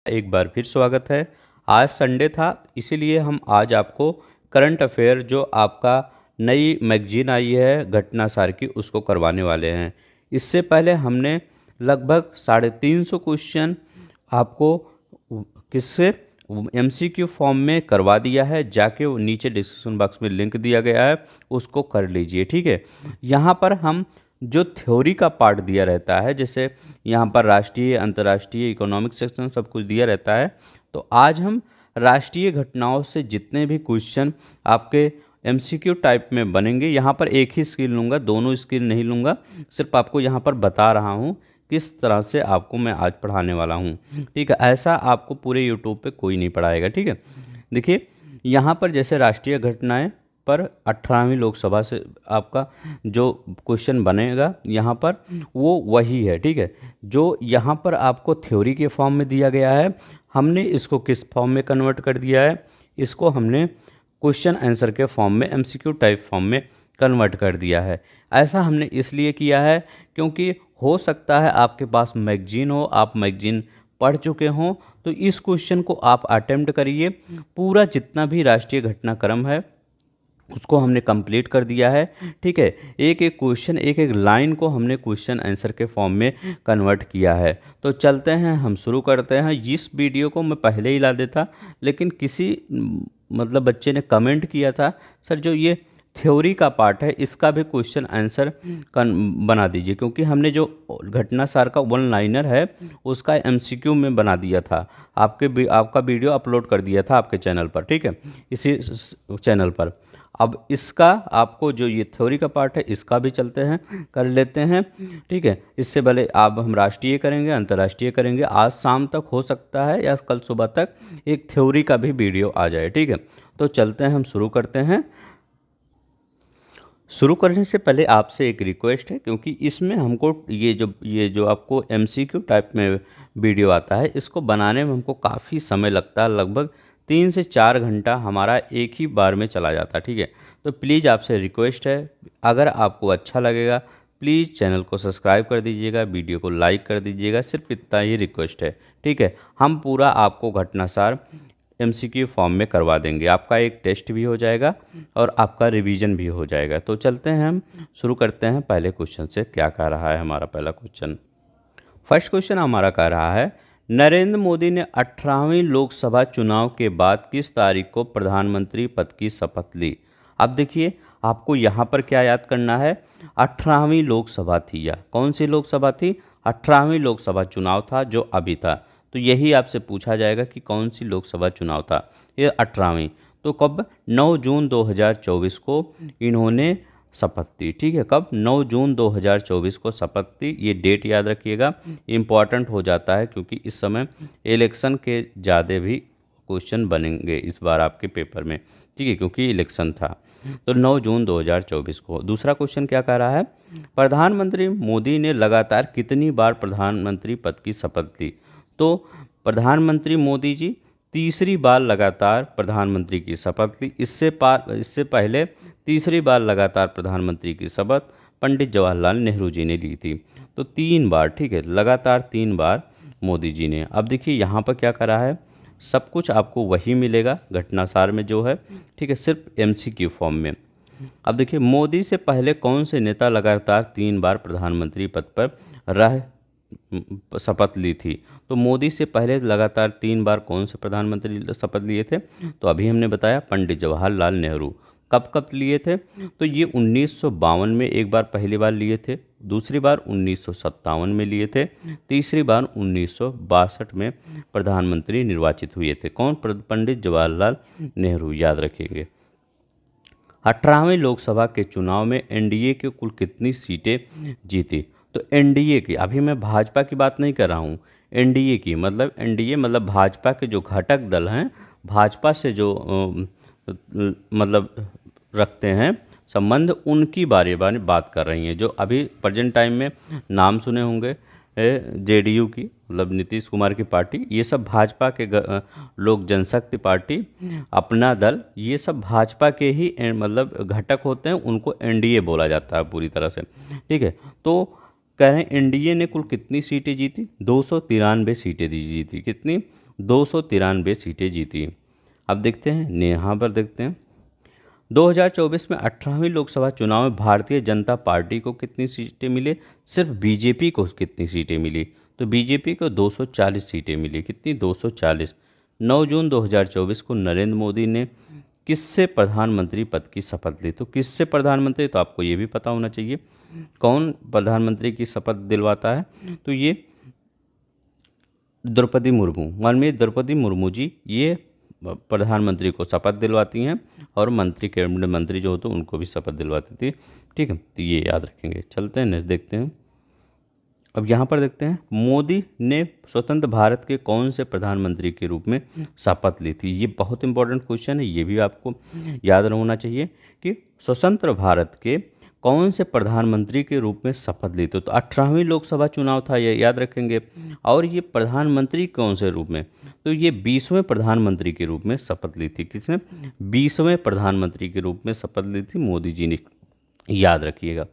एक बार फिर स्वागत है। आज संडे था, इसीलिए हम आज आपको करंट अफेयर जो आपका नई मैगजीन आई है घटनासार की, उसको करवाने वाले हैं। इससे पहले हमने लगभग 350 क्वेश्चन आपको किससे एमसीक्यू फॉर्म में करवा दिया है। जाके वो नीचे डिस्क्रिप्शन बॉक्स में लिंक दिया गया है, उसको कर लीजिए। ठीक है, यहाँ पर हम जो थ्योरी का पार्ट दिया रहता है, जैसे यहाँ पर राष्ट्रीय, अंतर्राष्ट्रीय, इकोनॉमिक सेक्शन सब कुछ दिया रहता है, तो आज हम राष्ट्रीय घटनाओं से जितने भी क्वेश्चन आपके एमसीक्यू टाइप में बनेंगे, यहाँ पर एक ही स्किल लूँगा, दोनों स्किल नहीं लूँगा। सिर्फ आपको यहाँ पर बता रहा हूँ किस तरह से आपको मैं आज पढ़ाने वाला हूँ। ठीक है, ऐसा आपको पूरे यूट्यूब पे कोई नहीं पढ़ाएगा। ठीक है, देखिए यहाँ पर जैसे राष्ट्रीय घटनाएं पर 18वीं लोकसभा से आपका जो क्वेश्चन बनेगा यहाँ पर वो वही है। ठीक है, जो यहाँ पर आपको थ्योरी के फॉर्म में दिया गया है, हमने इसको किस फॉर्म में कन्वर्ट कर दिया है, इसको हमने क्वेश्चन आंसर के फॉर्म में, एमसीक्यू टाइप फॉर्म में कन्वर्ट कर दिया है। ऐसा हमने इसलिए किया है क्योंकि हो सकता है आपके पास मैगजीन हो, आप मैगजीन पढ़ चुके हों, तो इस क्वेश्चन को आप अटेम्प्ट करिए। पूरा जितना भी राष्ट्रीय घटनाक्रम है उसको हमने कंप्लीट कर दिया है। ठीक है, एक एक क्वेश्चन, एक एक लाइन को हमने क्वेश्चन आंसर के फॉर्म में कन्वर्ट किया है। तो चलते हैं, हम शुरू करते हैं। इस वीडियो को मैं पहले ही ला देता, लेकिन किसी मतलब बच्चे ने कमेंट किया था, सर जो ये थ्योरी का पार्ट है इसका भी क्वेश्चन आंसर बना दीजिए, क्योंकि हमने जो घटनासार का वन लाइनर है उसका एमसीक्यू में बना दिया था, आपका वीडियो अपलोड कर दिया था आपके चैनल पर। ठीक है, इसी चैनल पर। अब इसका आपको जो ये थ्योरी का पार्ट है इसका भी चलते हैं, कर लेते हैं। ठीक है, इससे पहले अब हम राष्ट्रीय करेंगे, अंतर्राष्ट्रीय करेंगे। आज शाम तक हो सकता है या कल सुबह तक एक थ्योरी का भी वीडियो आ जाए। ठीक है, तो चलते हैं, हम शुरू करते हैं। शुरू करने से पहले आपसे एक रिक्वेस्ट है, क्योंकि इसमें हमको ये जो आपको एमसीक्यू टाइप में वीडियो आता है, इसको बनाने में हमको काफ़ी समय लगता है। लगभग 3 से 4 घंटा हमारा एक ही बार में चला जाता है। ठीक है, तो प्लीज़ आपसे रिक्वेस्ट है, अगर आपको अच्छा लगेगा प्लीज़ चैनल को सब्सक्राइब कर दीजिएगा, वीडियो को लाइक कर दीजिएगा। सिर्फ इतना ही रिक्वेस्ट है। ठीक है, हम पूरा आपको घटनासार एमसीक्यू फॉर्म में करवा देंगे। आपका एक टेस्ट भी हो जाएगा और आपका रिवीजन भी हो जाएगा। तो चलते हैं, हम शुरू करते हैं पहले क्वेश्चन से। क्या कह रहा है हमारा पहला क्वेश्चन? फर्स्ट क्वेश्चन हमारा कह रहा है, नरेंद्र मोदी ने 18वीं लोकसभा चुनाव के बाद किस तारीख को प्रधानमंत्री पद की शपथ ली? अब देखिए, आपको यहाँ पर क्या याद करना है, 18वीं लोकसभा थी, या कौन सी लोकसभा थी? 18वीं लोकसभा चुनाव था जो अभी था। तो यही आपसे पूछा जाएगा कि कौन सी लोकसभा चुनाव था। ये 18वीं, तो कब? 9 जून 2024 को इन्होंने शपथ ली। ठीक है, कब? 9 जून 2024 को शपथ ली। ये डेट याद रखिएगा, इम्पॉर्टेंट हो जाता है, क्योंकि इस समय इलेक्शन के ज़्यादा भी क्वेश्चन बनेंगे इस बार आपके पेपर में। ठीक है, क्योंकि इलेक्शन था। तो 9 जून 2024 को। दूसरा क्वेश्चन क्या कह रहा है, प्रधानमंत्री मोदी ने लगातार कितनी बार प्रधानमंत्री पद की शपथ ली? तो प्रधानमंत्री मोदी जी तीसरी बार लगातार प्रधानमंत्री की शपथ ली। इससे पहले तीसरी बार लगातार प्रधानमंत्री की शपथ पंडित जवाहरलाल नेहरू जी ने ली थी। तो 3 बार, ठीक है, लगातार 3 बार मोदी जी ने। अब देखिए यहाँ पर क्या करा है, सब कुछ आपको वही मिलेगा घटनासार में जो है। ठीक है, सिर्फ एमसीक्यू फॉर्म में। अब देखिए, मोदी से पहले कौन से नेता लगातार 3 बार प्रधानमंत्री पद पर रह शपथ ली थी? तो मोदी से पहले लगातार 3 बार कौन से प्रधानमंत्री शपथ लिए थे? तो अभी हमने बताया पंडित जवाहरलाल नेहरू। कब कब लिए थे? तो ये 1952 में एक बार पहली बार लिए थे, दूसरी बार 1957 में लिए थे, तीसरी बार 1962 में प्रधानमंत्री निर्वाचित हुए थे। कौन? पंडित जवाहरलाल नेहरू, याद रखिएगा। 18वें लोकसभा के चुनाव में एनडीए के कुल कितनी सीटें जीती? तो एनडीए की, अभी मैं भाजपा की बात नहीं कर रहा हूँ, एनडीए की, मतलब एनडीए मतलब भाजपा के जो घटक दल हैं, भाजपा से जो मतलब रखते हैं संबंध, उनकी बारे में बात कर रही हैं। जो अभी प्रेजेंट टाइम में नाम सुने होंगे, जेडीयू की, मतलब नीतीश कुमार की पार्टी, ये सब भाजपा के लोक जनशक्ति पार्टी, अपना दल, ये सब भाजपा के ही मतलब घटक होते हैं, उनको एनडीए बोला जाता है पूरी तरह से। ठीक है, तो कह रहे हैं एनडीए ने कुल कितनी सीटें जीती? 293 सीटें जीती। कितनी? 293 सीटें जीती। अब देखते हैं, यहाँ पर देखते हैं 2024 में 18वीं लोकसभा चुनाव में भारतीय जनता पार्टी को कितनी सीटें मिली, सिर्फ बीजेपी को कितनी सीटें मिली, तो बीजेपी को 240 सीटें मिली। कितनी, 240। 9 जून 2024 को नरेंद्र मोदी ने किससे प्रधानमंत्री पद की शपथ ली, तो किससे प्रधानमंत्री, तो आपको ये भी पता होना चाहिए कौन प्रधानमंत्री की शपथ दिलवाता है, तो ये द्रौपदी मुर्मू, माननीय द्रौपदी मुर्मू जी ये प्रधानमंत्री को शपथ दिलवाती हैं और मंत्री, कैबिनेट मंत्री जो होते हैं उनको भी शपथ दिलवाती थी। ठीक है, तो ये याद रखेंगे। चलते हैं नेक्स्ट देखते हैं। अब यहाँ पर देखते हैं मोदी ने स्वतंत्र भारत के कौन से प्रधानमंत्री के रूप में शपथ ली थी। ये बहुत इंपॉर्टेंट क्वेश्चन है, ये भी आपको याद होना चाहिए कि स्वतंत्र भारत के कौन से प्रधानमंत्री के रूप में शपथ ली थी। तो 18वीं लोकसभा चुनाव था, ये याद रखेंगे। और ये प्रधानमंत्री कौन से रूप में, तो ये 20वें प्रधानमंत्री के रूप में शपथ ली थी। किसने, 20वें प्रधानमंत्री के रूप में शपथ ली थी मोदी जी ने, याद रखिएगा।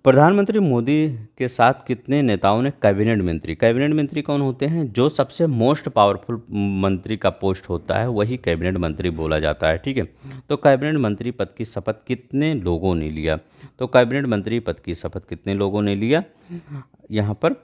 प्रधानमंत्री मोदी के साथ कितने नेताओं ने कैबिनेट मंत्री, कैबिनेट मंत्री कौन होते हैं, जो सबसे मोस्ट पावरफुल मंत्री का पोस्ट होता है वही कैबिनेट मंत्री बोला जाता है। ठीक है, तो कैबिनेट मंत्री पद की शपथ कितने लोगों ने लिया, तो कैबिनेट मंत्री पद की शपथ कितने लोगों ने लिया, यहाँ पर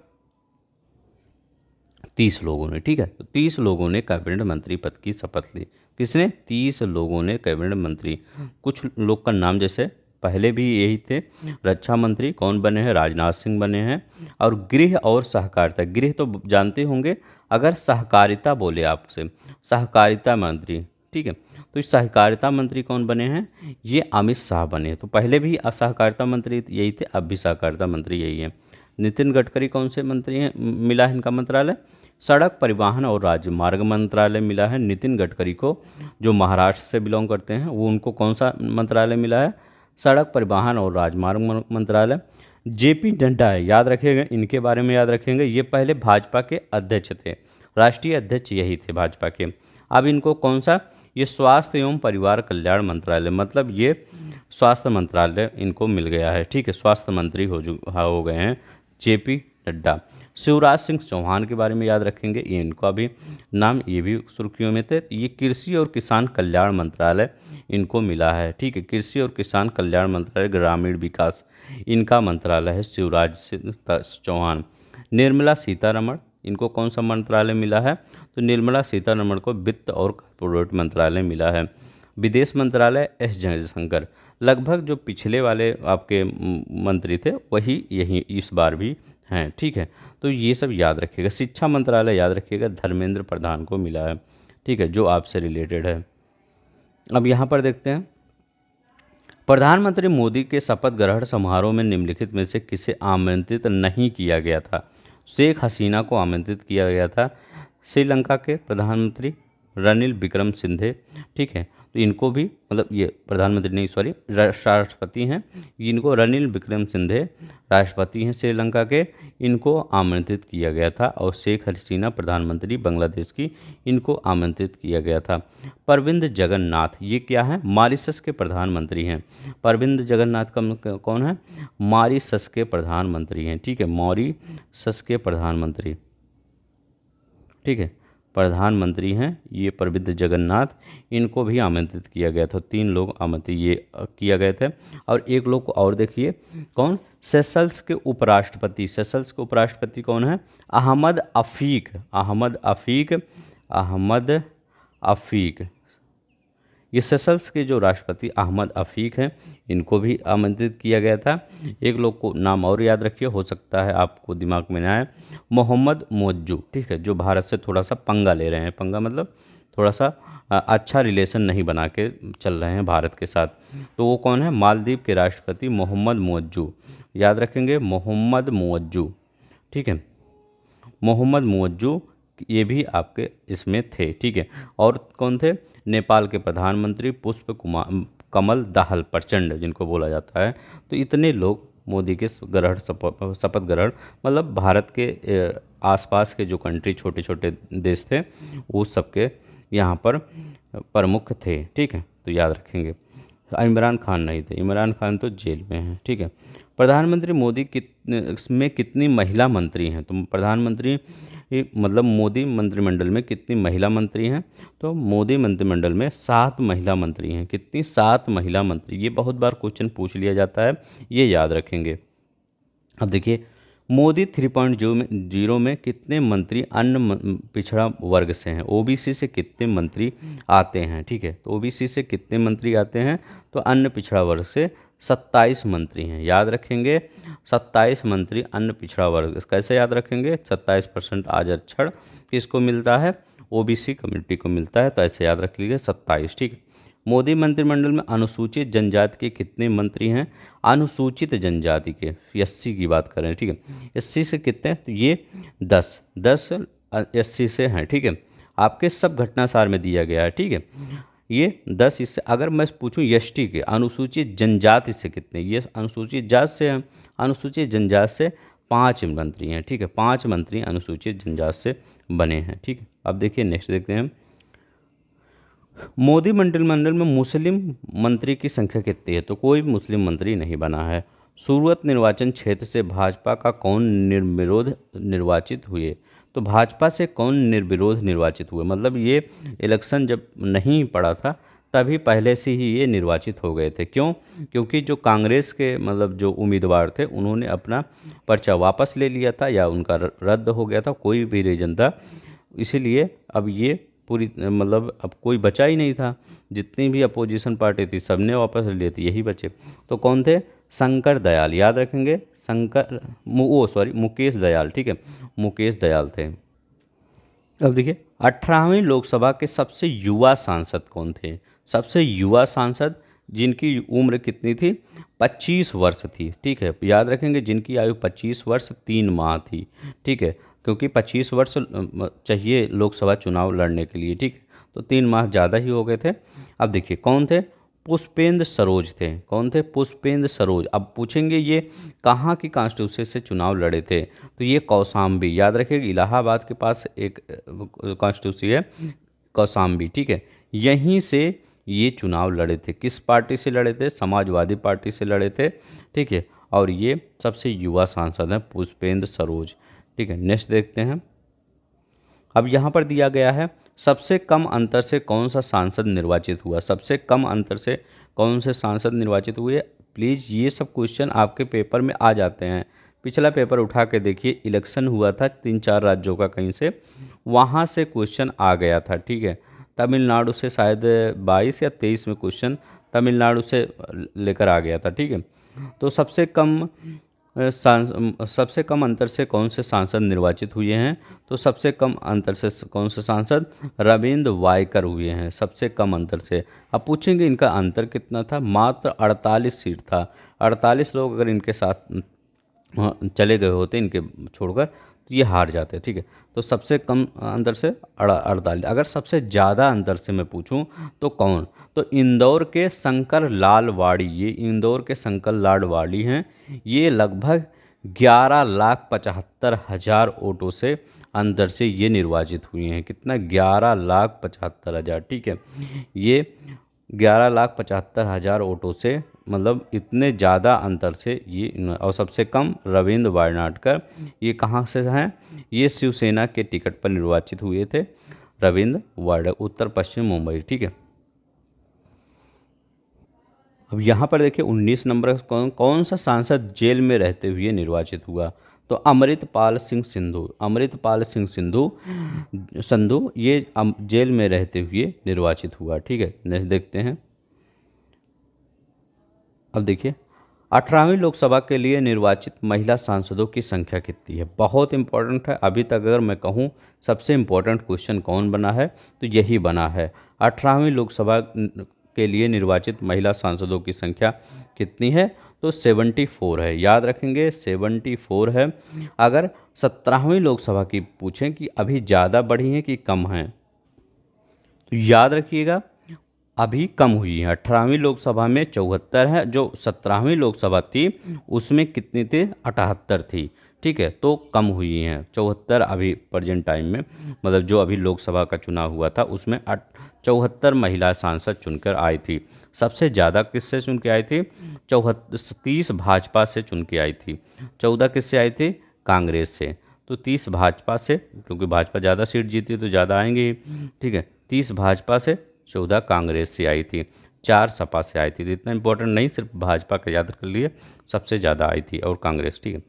30 लोगों ने। ठीक है, तो 30 लोगों ने कैबिनेट मंत्री पद की शपथ ली। किसने, 30 लोगों ने कैबिनेट मंत्री। कुछ लोग का नाम जैसे पहले भी यही थे, रक्षा मंत्री कौन बने हैं, राजनाथ सिंह बने हैं। और गृह और सहकारिता, गृह तो जानते होंगे, अगर सहकारिता बोले आपसे, सहकारिता मंत्री। ठीक है, तो इस सहकारिता मंत्री कौन बने हैं, ये अमित शाह बने हैं। तो पहले भी सहकारिता मंत्री यही थे, अब भी सहकारिता मंत्री यही है। नितिन गडकरी कौन से मंत्री हैं, मिला है इनका मंत्रालय, सड़क परिवहन और राजमार्ग मंत्रालय मिला है नितिन गडकरी को। जो महाराष्ट्र से बिलोंग करते हैं वो, उनको कौन सा मंत्रालय मिला है, सड़क परिवहन और राजमार्ग मंत्रालय। जेपी नड्डा है, याद रखिएगा, इनके बारे में याद रखेंगे, ये पहले भाजपा के अध्यक्ष थे, राष्ट्रीय अध्यक्ष यही थे भाजपा के। अब इनको कौन सा, ये स्वास्थ्य एवं परिवार कल्याण मंत्रालय, मतलब ये स्वास्थ्य मंत्रालय इनको मिल गया है। ठीक है, स्वास्थ्य मंत्री हो गए हैं जेपी नड्डा। शिवराज सिंह चौहान के बारे में याद रखेंगे, ये इनका भी नाम, ये भी सुर्खियों में थे। ये कृषि और किसान कल्याण मंत्रालय इनको मिला है। ठीक है, कृषि और किसान कल्याण मंत्रालय, ग्रामीण विकास इनका मंत्रालय है शिवराज सिंह चौहान। निर्मला सीतारमण, इनको कौन सा मंत्रालय मिला है, तो निर्मला सीतारमण को वित्त और कॉर्पोरेट मंत्रालय मिला है। विदेश मंत्रालय एस जयशंकर, लगभग जो पिछले वाले आपके मंत्री थे वही यही इस बार भी हैं। ठीक है, तो ये सब याद रखिएगा। शिक्षा मंत्रालय याद रखिएगा, धर्मेंद्र प्रधान को मिला है। ठीक है, जो आपसे रिलेटेड है। अब यहाँ पर देखते हैं, प्रधानमंत्री मोदी के शपथ ग्रहण समारोह में निम्नलिखित में से किसे आमंत्रित नहीं किया गया था। शेख हसीना को आमंत्रित किया गया था, श्रीलंका के प्रधानमंत्री रनिल विक्रमसिंघे। ठीक है, तो इनको भी, मतलब ये प्रधानमंत्री नहीं, सॉरी, राष्ट्रपति हैं, इनको रनिल विक्रमसिंघे राष्ट्रपति हैं श्रीलंका के, इनको आमंत्रित किया गया था। और शेख हसीना प्रधानमंत्री बांग्लादेश की, इनको आमंत्रित किया गया था। प्रविंद जगन्नाथ, ये क्या है, मॉरिशस के प्रधानमंत्री हैं। प्रविंद जगन्नाथ का कौन है, मॉरिशस के प्रधानमंत्री हैं। ठीक है, मॉरिशस के प्रधानमंत्री, ठीक है, प्रधानमंत्री हैं ये प्रविंद जगन्नाथ, इनको भी आमंत्रित किया गया था। 3 लोग आमंत्रित ये किया गए थे। और एक लोग को और देखिए, कौन, सेशल्स के उपराष्ट्रपति, सेशल्स के उपराष्ट्रपति कौन है, अहमद अफीक, अहमद अफीक, अहमद अफीक। ये सेशल्स के जो राष्ट्रपति अहमद अफीक हैं, इनको भी आमंत्रित किया गया था। एक लोग को नाम और याद रखिए, हो सकता है आपको दिमाग में ना आए, मोहम्मद मुअज्जू। ठीक है, जो भारत से थोड़ा सा पंगा ले रहे हैं, पंगा मतलब थोड़ा सा अच्छा रिलेशन नहीं बना के चल रहे हैं भारत के साथ। तो वो कौन है, मालदीव के राष्ट्रपति मोहम्मद मुअज्जू, याद रखेंगे, मोहम्मद मुअज्जू। ठीक है, मोहम्मद मुअज्जू ये भी आपके इसमें थे। ठीक है, और कौन थे, नेपाल के प्रधानमंत्री पुष्प कुमार कमल दाहाल प्रचंड जिनको बोला जाता है। तो इतने लोग मोदी के ग्रहण शपथ ग्रहण, मतलब भारत के आसपास के जो कंट्री, छोटे छोटे देश थे, वो सबके यहाँ पर प्रमुख थे। ठीक है, तो याद रखेंगे। इमरान खान नहीं थे, इमरान खान तो जेल में हैं। ठीक है, प्रधानमंत्री मोदी में कितनी महिला मंत्री हैं, तो प्रधानमंत्री कि मतलब मोदी मंत्रिमंडल में कितनी महिला मंत्री हैं। तो मोदी मंत्रिमंडल में 7 महिला मंत्री हैं। कितनी? 7 महिला मंत्री। ये बहुत बार क्वेश्चन पूछ लिया जाता है, ये याद रखेंगे। अब देखिए, मोदी 3.0 में कितने मंत्री अन्य पिछड़ा वर्ग से हैं? ओबीसी से कितने मंत्री आते हैं? ठीक है, तो ओबीसी से कितने मंत्री आते हैं? तो अन्य पिछड़ा वर्ग से 27 मंत्री हैं। याद रखेंगे, 27 मंत्री अन्य पिछड़ा वर्ग। कैसे याद रखेंगे? 27% आरक्षण किसको मिलता है? ओबीसी कम्युनिटी को मिलता है, तो ऐसे याद रख लीजिए 27। ठीक है। मोदी मंत्रिमंडल में अनुसूचित जनजाति के कितने मंत्री हैं? अनुसूचित जनजाति के, एससी की बात करें, ठीक है, एससी से कितने? तो ये 10 एससी से हैं। ठीक है, आपके सब घटनासार में दिया गया है। ठीक है, ये 10 इससे। अगर मैं पूछूं एसटी के, अनुसूचित जनजाति से कितने? ये अनुसूचित जाति से हैं। अनुसूचित जनजाति से 5 मंत्री हैं। ठीक है, 5 मंत्री अनुसूचित जनजाति से बने हैं। ठीक है, अब देखिए नेक्स्ट देखते हैं। मोदी मंत्रिमंडल में मुस्लिम मंत्री की संख्या कितनी है? तो कोई मुस्लिम मंत्री नहीं बना है। सूरत निर्वाचन क्षेत्र से भाजपा का कौन निर्विरोध निर्वाचित हुए? तो भाजपा से कौन निर्विरोध निर्वाचित हुए? मतलब ये इलेक्शन जब नहीं पड़ा था तभी पहले से ही ये निर्वाचित हो गए थे। क्यों? क्योंकि जो कांग्रेस के मतलब जो उम्मीदवार थे उन्होंने अपना पर्चा वापस ले लिया था या उनका रद्द हो गया था, कोई भी रीजन था, इसीलिए अब ये पूरी मतलब अब कोई बचा ही नहीं था। जितनी भी अपोजिशन पार्टी थी सबने वापस ले ली थी, यही बचे। तो कौन थे? शंकर दयाल। याद रखेंगे, मुकेश दयाल। ठीक है, मुकेश दयाल थे। अब देखिए, 18वीं लोकसभा के सबसे युवा सांसद कौन थे? सबसे युवा सांसद जिनकी उम्र कितनी थी? 25 वर्ष थी। ठीक है, याद रखेंगे, जिनकी आयु 25 वर्ष 3 माह थी। ठीक है, क्योंकि 25 वर्ष चाहिए लोकसभा चुनाव लड़ने के लिए। ठीक है, तो 3 माह ज़्यादा ही हो गए थे। अब देखिए कौन थे? पुष्पेंद्र सरोज थे। कौन थे? पुष्पेंद्र सरोज। अब पूछेंगे ये कहाँ की कॉन्स्टिट्यूंसी से चुनाव लड़े थे? तो ये कौशाम्बी। याद रखिएगा, इलाहाबाद के पास एक कॉन्स्टिट्यूंसी है कौशाम्बी। ठीक है, यहीं से ये चुनाव लड़े थे। किस पार्टी से लड़े थे? समाजवादी पार्टी से लड़े थे। ठीक है, और ये सबसे युवा सांसद हैं पुष्पेंद्र सरोज। ठीक है, नेक्स्ट देखते हैं। अब यहाँ पर दिया गया है सबसे कम अंतर से कौन सा सांसद निर्वाचित हुआ? सबसे कम अंतर से कौन से सांसद निर्वाचित हुए? प्लीज़ ये सब क्वेश्चन आपके पेपर में आ जाते हैं। पिछला पेपर उठा के देखिए, इलेक्शन हुआ था 3-4 राज्यों का, कहीं से वहाँ से क्वेश्चन आ गया था। ठीक है, तमिलनाडु से शायद 22 या 23 में क्वेश्चन तमिलनाडु से लेकर आ गया था। ठीक है, तो सबसे कम अंतर से कौन से सांसद निर्वाचित हुए हैं? तो सबसे कम अंतर से कौन से सांसद? रविंद्र वायकर हुए हैं सबसे कम अंतर से। अब पूछेंगे इनका अंतर कितना था? मात्र 48 सीट था। 48 लोग अगर इनके साथ चले गए होते इनके छोड़कर, तो ये हार जाते। ठीक है, तो सबसे कम अंतर से 48। अगर सबसे ज़्यादा अंतर से मैं पूछूं तो कौन? तो इंदौर के शंकर लालवाड़ी। ये इंदौर के शंकर लालवाड़ी हैं। ये लगभग 11,75,000 वोटों से अंतर से ये निर्वाचित हुए हैं। कितना? 11,75,000। ठीक है, ये 11,75,000 वोटों से, मतलब इतने ज़्यादा अंतर से ये। और सबसे कम रविंद्र वायनाडकर। ये कहाँ से हैं? ये शिवसेना के टिकट पर निर्वाचित हुए थे, रविंद्र वायनाडकर, उत्तर पश्चिम मुंबई। ठीक है, अब यहाँ पर देखिए 19 नंबर कौन सा सांसद जेल में रहते हुए निर्वाचित हुआ? तो अमृतपाल सिंह सिंधु। अमृतपाल सिंह संधू ये जेल में रहते हुए निर्वाचित हुआ। ठीक है, नेक्स्ट देखते हैं। अब देखिए, 18वीं लोकसभा के लिए निर्वाचित महिला सांसदों की संख्या कितनी है? बहुत इंपॉर्टेंट है। अभी तक अगर मैं कहूँ सबसे इम्पोर्टेंट क्वेश्चन कौन बना है, तो यही बना है। 18वीं लोकसभा के लिए निर्वाचित महिला सांसदों की संख्या कितनी है? तो 74 है। याद रखेंगे, 74 है। अगर 17वीं लोकसभा की पूछें कि अभी ज़्यादा बढ़ी हैं कि कम हैं, तो याद रखिएगा अभी कम हुई है। 18वीं लोकसभा में 74 है, जो 17वीं लोकसभा थी उसमें कितनी थी? 78 थी। ठीक है, तो कम हुई हैं 74 अभी प्रेजेंट टाइम में। मतलब जो अभी लोकसभा का चुनाव हुआ था उसमें 74 महिला सांसद चुनकर आई थी। सबसे ज़्यादा किससे चुन के आई थी? 30 भाजपा से चुन के आई थी। 14 किससे आई थी? कांग्रेस से। तो तो 30 भाजपा से, क्योंकि भाजपा ज़्यादा सीट जीती तो ज़्यादा आएंगे ही, ठीक है। 30 भाजपा से, 14 कांग्रेस से आई थी, 4 सपा से आई थी। तो इतना इंपॉर्टेंट नहीं, सिर्फ भाजपा का याद कर लिए, सबसे ज़्यादा आई थी और कांग्रेस, ठीक है।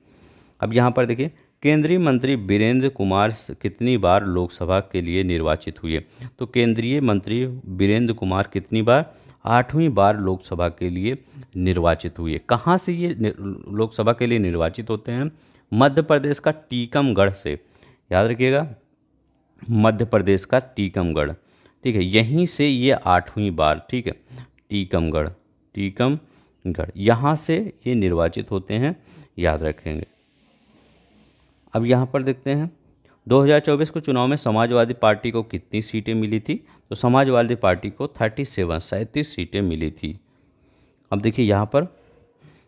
अब यहाँ पर देखिए, केंद्रीय मंत्री वीरेंद्र कुमार कितनी बार लोकसभा के लिए निर्वाचित हुए? तो केंद्रीय मंत्री वीरेंद्र कुमार कितनी बार? 8वीं बार लोकसभा के लिए निर्वाचित हुए। कहाँ से ये लोकसभा के लिए निर्वाचित होते हैं? मध्य प्रदेश का टीकमगढ़ से, याद रखिएगा, मध्य प्रदेश का टीकमगढ़, ठीक है। यहीं से ये 8वीं बार, ठीक है, टीकमगढ़, टीकमगढ़ यहाँ से ये निर्वाचित होते हैं, याद रखेंगे। अब यहाँ पर देखते हैं 2024 के चुनाव में समाजवादी पार्टी को कितनी सीटें मिली थी? तो समाजवादी पार्टी को 37 सीटें मिली थी। अब देखिए यहाँ पर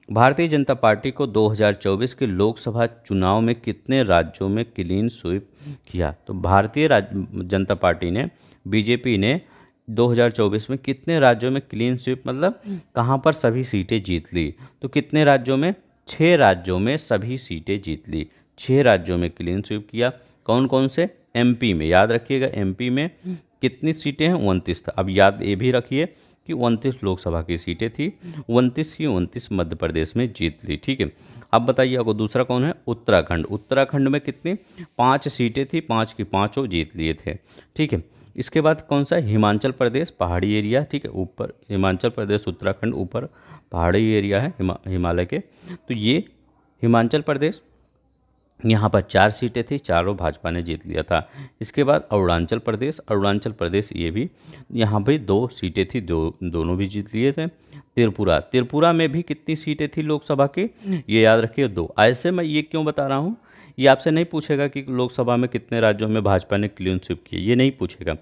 भारतीय जनता पार्टी को 2024 के लोकसभा चुनाव में कितने राज्यों में क्लीन स्वीप किया? तो भारतीय जनता पार्टी ने, बीजेपी ने 2024 में कितने राज्यों में क्लीन स्वीप, मतलब कहाँ पर सभी सीटें जीत ली? तो कितने राज्यों में? 6 राज्यों में सभी सीटें जीत ली। 6 राज्यों में क्लीन स्वीप किया। कौन कौन से? एमपी में, याद रखिएगा, एमपी में कितनी सीटें हैं? 29। अब याद ये भी रखिए कि 29 लोकसभा की सीटें थी, 29 की 29 मध्य प्रदेश में जीत ली, ठीक है। अब बताइए आपको दूसरा कौन है? उत्तराखंड। उत्तराखंड में कितनी? 5 सीटें थी, 5 की 5 जीत लिए थे, ठीक है। इसके बाद कौन सा? हिमाचल प्रदेश, पहाड़ी एरिया, ठीक है, ऊपर हिमाचल प्रदेश, उत्तराखंड ऊपर पहाड़ी एरिया है हिमालय के, तो ये हिमाचल प्रदेश, यहाँ पर 4 सीटें थी, चारों भाजपा ने जीत लिया था। इसके बाद अरुणाचल प्रदेश, अरुणाचल प्रदेश ये भी, यहाँ भी 2 सीटें थी, दोनों भी जीत लिए थे। त्रिपुरा, त्रिपुरा में भी कितनी सीटें थी लोकसभा की? ये याद रखिए 2। ऐसे मैं ये क्यों बता रहा हूँ, ये आपसे नहीं पूछेगा कि लोकसभा में कितने राज्यों में भाजपा ने क्लीन स्वीप की, ये नहीं पूछेगा।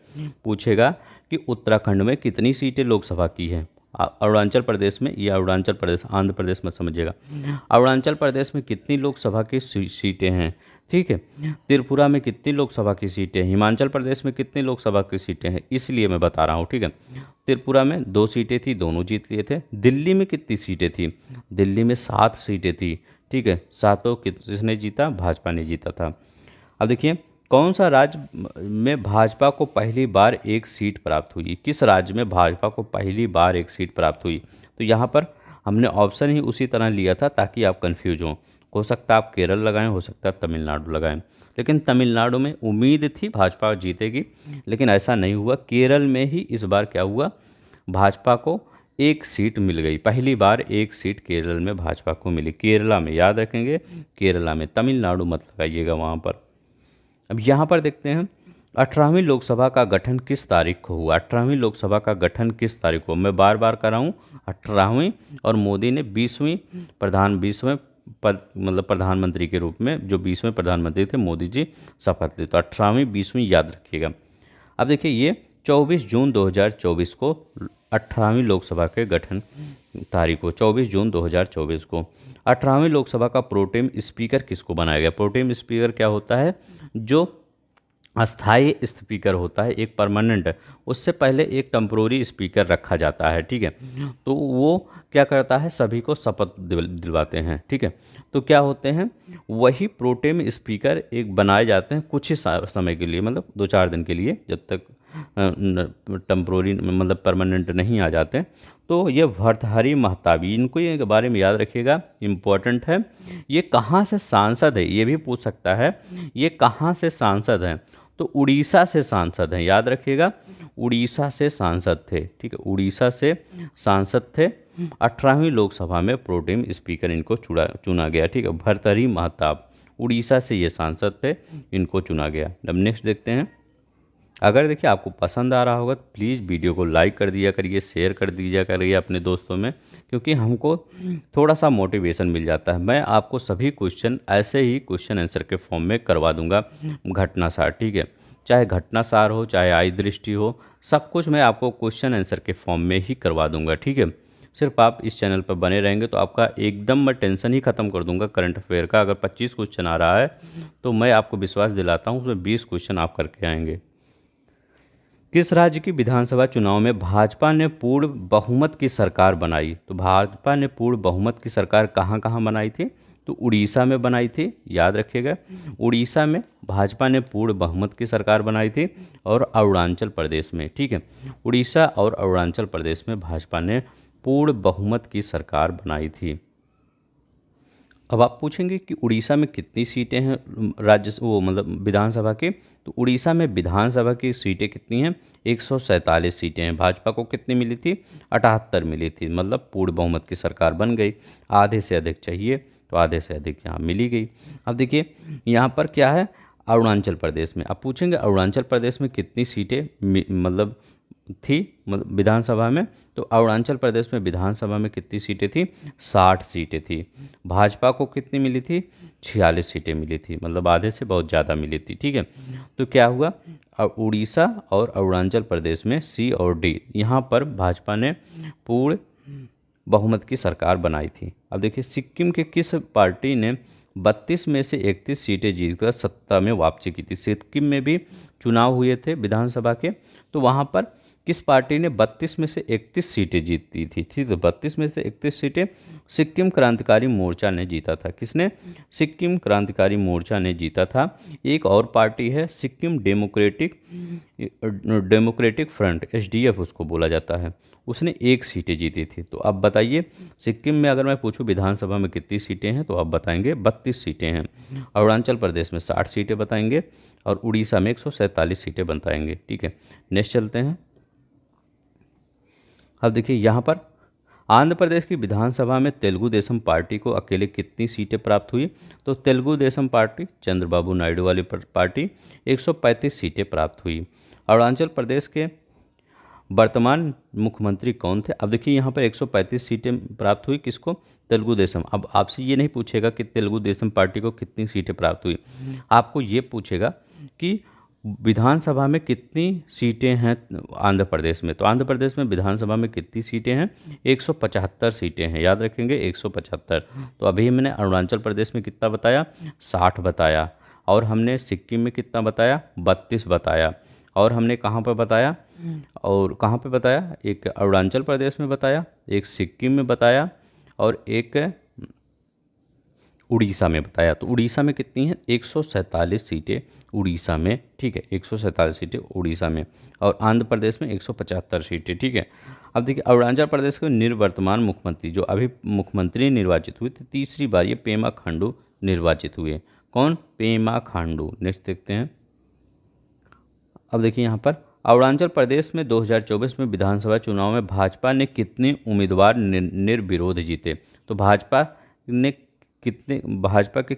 पूछेगा कि उत्तराखंड में कितनी सीटें लोकसभा की हैं। अरुणाचल प्रदेश में, ये अरुणाचल प्रदेश, आंध्र प्रदेश में समझिएगा, अरुणाचल प्रदेश में कितनी लोकसभा की सीटें हैं, ठीक है। त्रिपुरा में कितनी लोकसभा की सीटें हैं, हिमाचल प्रदेश में कितनी लोकसभा की सीटें हैं, इसलिए मैं बता रहा हूँ, ठीक है। त्रिपुरा में 2 सीटें थी, दोनों जीत लिए थे। दिल्ली में कितनी सीटें थी? दिल्ली में 7 सीटें थी, ठीक है। 7 किसने जीता? भाजपा ने जीता था। अब देखिए, कौन सा राज्य में भाजपा को पहली बार एक सीट प्राप्त हुई? किस राज्य में भाजपा को पहली बार एक सीट प्राप्त हुई? तो यहाँ पर हमने ऑप्शन ही उसी तरह लिया था ताकि आप कंफ्यूज हो सकता है आप केरल लगाएं, हो सकता है तमिलनाडु लगाएं, लेकिन तमिलनाडु में उम्मीद थी भाजपा जीतेगी, लेकिन ऐसा नहीं हुआ। केरल में ही इस बार क्या हुआ, भाजपा को एक सीट मिल गई, पहली बार एक सीट केरल में भाजपा को मिली। केरला में, याद रखेंगे, केरला में, तमिलनाडु मत लगाइएगा वहाँ पर। अब यहाँ पर देखते हैं 18वीं लोकसभा का गठन किस तारीख को हुआ? 18वीं लोकसभा का गठन किस तारीख को? मैं बार बार कर रहा हूँ 18वीं, और मोदी ने 20वें पद, मतलब प्रधानमंत्री के रूप में, जो 20वें प्रधानमंत्री थे मोदी जी, शपथ ली। तो 18वीं 20वीं याद रखिएगा। अब देखिए, ये 24 जून 2024 को 18वीं लोकसभा के गठन तारीख को, 24 जून 2024 को। 18वीं लोकसभा का प्रोटेम स्पीकर किसको बनाया गया? प्रोटेम स्पीकर क्या होता है? जो अस्थाई स्पीकर होता है, एक परमानेंट, उससे पहले एक टेम्पोररी स्पीकर रखा जाता है, ठीक है। तो वो क्या करता है? सभी को शपथ दिलवाते हैं, ठीक है। तो क्या होते हैं? वही प्रोटेम स्पीकर एक बनाए जाते हैं कुछ ही समय के लिए, मतलब 2-4 दिन के लिए, जब तक टेम्पोररी मतलब परमानेंट नहीं आ जाते। तो ये भर्तृहरि महताबी, इनको ये बारे में याद रखिएगा, इम्पोर्टेंट है। ये कहाँ से सांसद है, ये भी पूछ सकता है, ये कहाँ से सांसद हैं? तो उड़ीसा से सांसद हैं, याद रखिएगा, उड़ीसा से सांसद थे, ठीक है, उड़ीसा से सांसद थे। 18वीं लोकसभा में प्रोटेम स्पीकर इनको चुना गया, ठीक है। भर्तृहरि महताब उड़ीसा से ये सांसद थे, इनको चुना गया। अब नेक्स्ट देखते हैं। अगर देखिए आपको पसंद आ रहा होगा तो प्लीज़ वीडियो को लाइक कर दिया करिए, शेयर कर दीजिए करिए अपने दोस्तों में, क्योंकि हमको थोड़ा सा मोटिवेशन मिल जाता है। मैं आपको सभी क्वेश्चन ऐसे ही क्वेश्चन आंसर के फॉर्म में करवा दूंगा, घटनासार, ठीक है। चाहे घटनासार हो, चाहे आई दृष्टि हो, सब कुछ मैं आपको क्वेश्चन आंसर के फॉर्म में ही करवा दूंगा, ठीक है। सिर्फ आप इस चैनल पर बने रहेंगे तो आपका एकदम मैं टेंशन ही ख़त्म कर दूंगा करंट अफेयर का। अगर 25 क्वेश्चन आ रहा है तो मैं आपको विश्वास दिलाता हूँ उसमें 20 क्वेश्चन आप करके आएंगे। किस राज्य की विधानसभा चुनाव में भाजपा ने पूर्ण बहुमत की सरकार बनाई? तो भाजपा ने पूर्ण बहुमत की सरकार कहाँ कहाँ बनाई थी? तो उड़ीसा में बनाई थी, याद रखिएगा। उड़ीसा में भाजपा ने पूर्ण बहुमत की सरकार बनाई थी, और अरुणाचल प्रदेश में, ठीक है, उड़ीसा और अरुणाचल प्रदेश में भाजपा ने पूर्ण बहुमत की सरकार बनाई थी। अब आप पूछेंगे कि उड़ीसा में कितनी सीटें हैं वो मतलब विधानसभा की, तो उड़ीसा में विधानसभा की सीटें कितनी हैं, 147 सीटें हैं। भाजपा को कितनी मिली थी, 78 मिली थी, मतलब पूर्ण बहुमत की सरकार बन गई। आधे से अधिक चाहिए तो आधे से अधिक यहाँ मिली गई। अब देखिए यहाँ पर क्या है, अरुणाचल प्रदेश में, अब पूछेंगे अरुणाचल प्रदेश में कितनी सीटें मतलब थी, मतलब विधानसभा में, तो अरुणाचल प्रदेश में विधानसभा में कितनी सीटें थी, 60 सीटें थी। भाजपा को कितनी मिली थी, 46 सीटें मिली थी, मतलब आधे से बहुत ज़्यादा मिली थी, ठीक है। तो क्या हुआ, अब उड़ीसा और अरुणाचल प्रदेश में सी और डी, यहाँ पर भाजपा ने पूर्ण बहुमत की सरकार बनाई थी। अब देखिए सिक्किम के किस पार्टी ने 32 में से 31 सीटें जीतकर सत्ता में वापसी की थी। सिक्किम में भी चुनाव हुए थे विधानसभा के, तो वहाँ पर किस पार्टी ने 32 में से 31 सीटें जीती थी, ठीक है। 32 में से 31 सीटें सिक्किम क्रांतिकारी मोर्चा ने जीता था। किसने, सिक्किम क्रांतिकारी मोर्चा ने जीता था। एक और पार्टी है सिक्किम डेमोक्रेटिक फ्रंट, एसडीएफ उसको बोला जाता है, उसने 1 सीटें जीती थी। तो अब बताइए सिक्किम में अगर मैं पूछूं विधानसभा में कितनी सीटें हैं, तो आप बताएंगे 32 सीटें हैं। अरुणाचल प्रदेश में 60 सीटें बताएंगे, और उड़ीसा में 147 सीटें बताएंगे, ठीक है। नेक्स्ट चलते हैं। अब देखिए यहाँ पर आंध्र प्रदेश की विधानसभा में तेलुगु देशम पार्टी को अकेले कितनी सीटें प्राप्त हुई, तो तेलुगु देशम पार्टी, चंद्रबाबू नायडू वाली पार्टी, 135 सीटें प्राप्त हुई। अरुणाचल प्रदेश के वर्तमान मुख्यमंत्री कौन थे, अब देखिए यहाँ पर 135 सीटें प्राप्त हुई, किसको, तेलुगु देशम। अब आपसे ये नहीं पूछेगा कि तेलुगु देशम पार्टी को कितनी सीटें प्राप्त हुई, आपको ये पूछेगा कि विधानसभा में कितनी सीटें हैं आंध्र प्रदेश में। तो आंध्र प्रदेश में विधानसभा में कितनी सीटें हैं, 175 सीटें हैं, याद रखेंगे 175। तो अभी मैंने अरुणाचल प्रदेश में कितना बताया, 60 बताया, और हमने सिक्किम में कितना बताया, 32 बताया, और हमने कहाँ पर बताया, और कहाँ पे बताया, एक अरुणाचल प्रदेश में बताया, एक सिक्किम में बताया, और एक उड़ीसा में बताया। तो उड़ीसा में कितनी है, 147 सीटें उड़ीसा में, ठीक है, 147 सीटें उड़ीसा में, और आंध्र प्रदेश में 175 सीटें, ठीक है। अब देखिए अरुणाचल प्रदेश के निवर्तमान मुख्यमंत्री जो अभी मुख्यमंत्री निर्वाचित हुए थे, तीसरी बार ये पेमा खांडू निर्वाचित हुए। कौन, पेमा खांडू। नेक्स्ट देखते हैं। अब देखिए यहाँ पर अरुणाचल प्रदेश में 2024 में विधानसभा चुनाव में भाजपा ने कितने उम्मीदवार निर्विरोध जीते, तो भाजपा के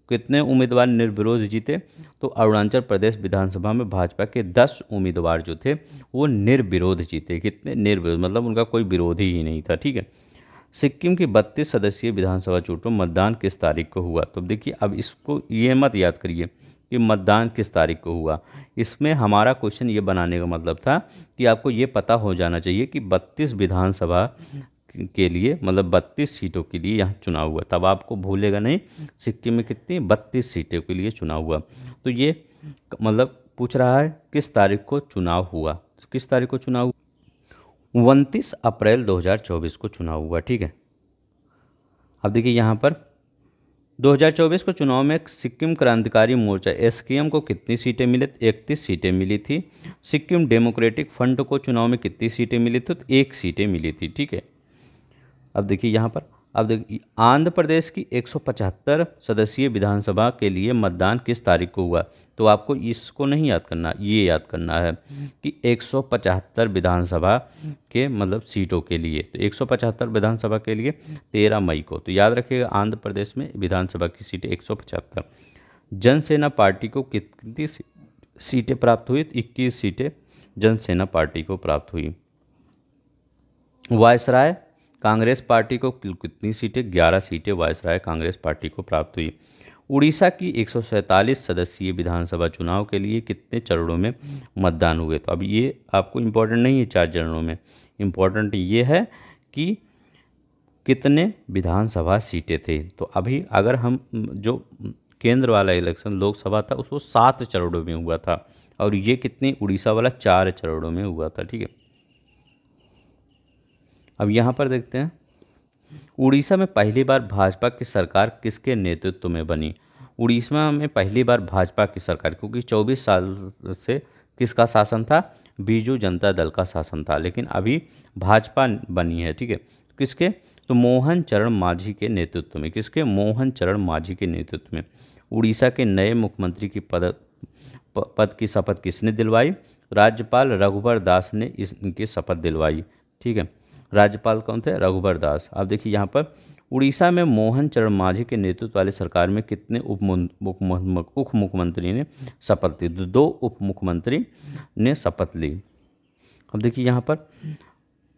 कितने उम्मीदवार निर्विरोध जीते, तो अरुणाचल प्रदेश विधानसभा में भाजपा के 10 उम्मीदवार जो थे वो निर्विरोध जीते। कितने, निर्विरोध, मतलब उनका कोई विरोधी ही नहीं था, ठीक है। सिक्किम की 32 सदस्यीय विधानसभा चुनाव मतदान किस तारीख को हुआ, तो देखिए अब इसको ये मत याद करिए कि मतदान किस तारीख को हुआ, इसमें हमारा क्वेश्चन ये बनाने का मतलब था कि आपको ये पता हो जाना चाहिए कि 32 विधानसभा के लिए, मतलब 32 सीटों के लिए यहाँ चुनाव हुआ, तब आपको भूलेगा नहीं सिक्किम में कितनी 32 सीटों के लिए चुनाव हुआ। तो ये मतलब पूछ रहा है किस तारीख को चुनाव हुआ, तो किस तारीख को चुनाव हुआ, 29 अप्रैल 2024 को चुनाव हुआ, ठीक है। अब देखिए यहाँ पर 2024 को चुनाव में सिक्किम क्रांतिकारी मोर्चा एसकेएम को कितनी सीटें मिली, 31 सीटें मिली थी। सिक्किम डेमोक्रेटिक फ्रंट को चुनाव में कितनी सीटें मिली थी, तो 1 सीटें मिली थी, ठीक है। अब देखिए यहाँ पर, अब देखिए आंध्र प्रदेश की 175 सदस्यीय विधानसभा के लिए मतदान किस तारीख को हुआ, तो आपको इसको नहीं याद करना, ये याद करना है कि 175 विधानसभा के मतलब सीटों के लिए, तो 175 विधानसभा के लिए 13 मई को। तो याद रखिएगा आंध्र प्रदेश में विधानसभा की सीटें 175। जनसेना पार्टी को कितनी सीटें प्राप्त हुई, 21 सीटें जनसेना पार्टी को प्राप्त हुई। वायसराय कांग्रेस पार्टी को कितनी सीटें, 11 सीटें वायसराय कांग्रेस पार्टी को प्राप्त हुई। उड़ीसा की 147 सदस्यीय विधानसभा चुनाव के लिए कितने चरणों में मतदान हुए, तो अब ये आपको इम्पोर्टेंट नहीं है 4 चरणों में, इम्पोर्टेंट ये है कि कितने विधानसभा सीटें थे। तो अभी अगर हम जो केंद्र वाला इलेक्शन लोकसभा था उसको 7 चरणों में हुआ था, और ये कितनी, उड़ीसा वाला 4 चरणों में हुआ था, ठीक है। अब यहाँ पर देखते हैं उड़ीसा में पहली बार भाजपा की सरकार किसके नेतृत्व में बनी? उड़ीसा में पहली बार भाजपा की सरकार, क्योंकि 24 साल से किसका शासन था? बीजू जनता दल का शासन था, लेकिन अभी भाजपा बनी है। ठीक है, किसके? तो मोहन चरण मांझी के नेतृत्व में। किसके? मोहन चरण मांझी के नेतृत्व में। उड़ीसा के नए मुख्यमंत्री की पद की शपथ किसने दिलवाई? राज्यपाल रघुबर दास ने इनकी शपथ दिलवाई। ठीक है, राज्यपाल कौन थे? रघुबर दास। अब देखिए यहाँ पर उड़ीसा में मोहन चरण मांझी के नेतृत्व वाली सरकार में कितने उप मुख्यमंत्री ने शपथ ली? तो 2 उप मुख्यमंत्री ने शपथ ली। अब देखिए यहाँ पर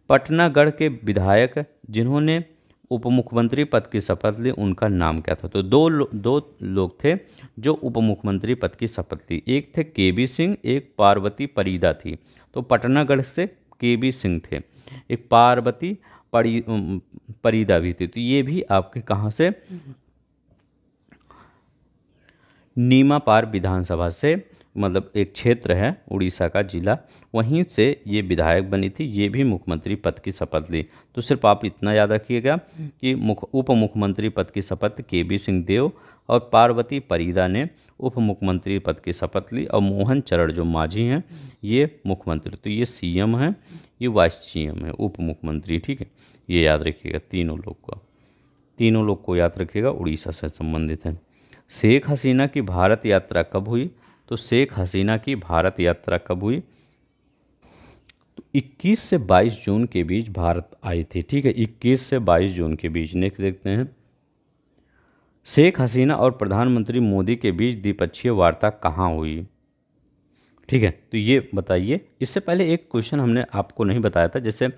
पटनागढ़ के विधायक जिन्होंने उप मुख्यमंत्री पद की शपथ ली, उनका नाम क्या था? तो दो लोग थे जो उप मुख्यमंत्री पद की शपथ ली। एक थे केबी सिंह, एक पार्वती परिदा थी। तो पटनागढ़ से केबी सिंह थे, एक पार्वती परिदा भी थी। तो ये भी आपके कहाँ से? नीमापार विधानसभा से, मतलब एक क्षेत्र है उड़ीसा का जिला, वहीं से ये विधायक बनी थी। ये भी मुख्यमंत्री पद की शपथ ली। तो सिर्फ आप इतना याद रखिएगा कि उप मुख्यमंत्री पद की शपथ केबी सिंह देव और पार्वती परिदा ने उप मुख्यमंत्री पद की शपथ ली, और मोहन चरण जो मांझी हैं ये मुख्यमंत्री। तो ये सीएम है, ये वाइस सीएम है, उप मुख्यमंत्री। ठीक है, ये याद रखिएगा तीनों लोग को याद रखिएगा, उड़ीसा से संबंधित है। शेख हसीना की भारत यात्रा कब हुई? तो शेख हसीना की भारत यात्रा कब हुई? तो 21 से 22 जून के बीच भारत आई थी। ठीक है, 21 से 22 जून के बीच। नेक्स्ट देखते हैं, शेख हसीना और प्रधानमंत्री मोदी के बीच द्विपक्षीय वार्ता कहाँ हुई? ठीक है, तो ये बताइए। इससे पहले एक क्वेश्चन हमने आपको नहीं बताया था, जैसे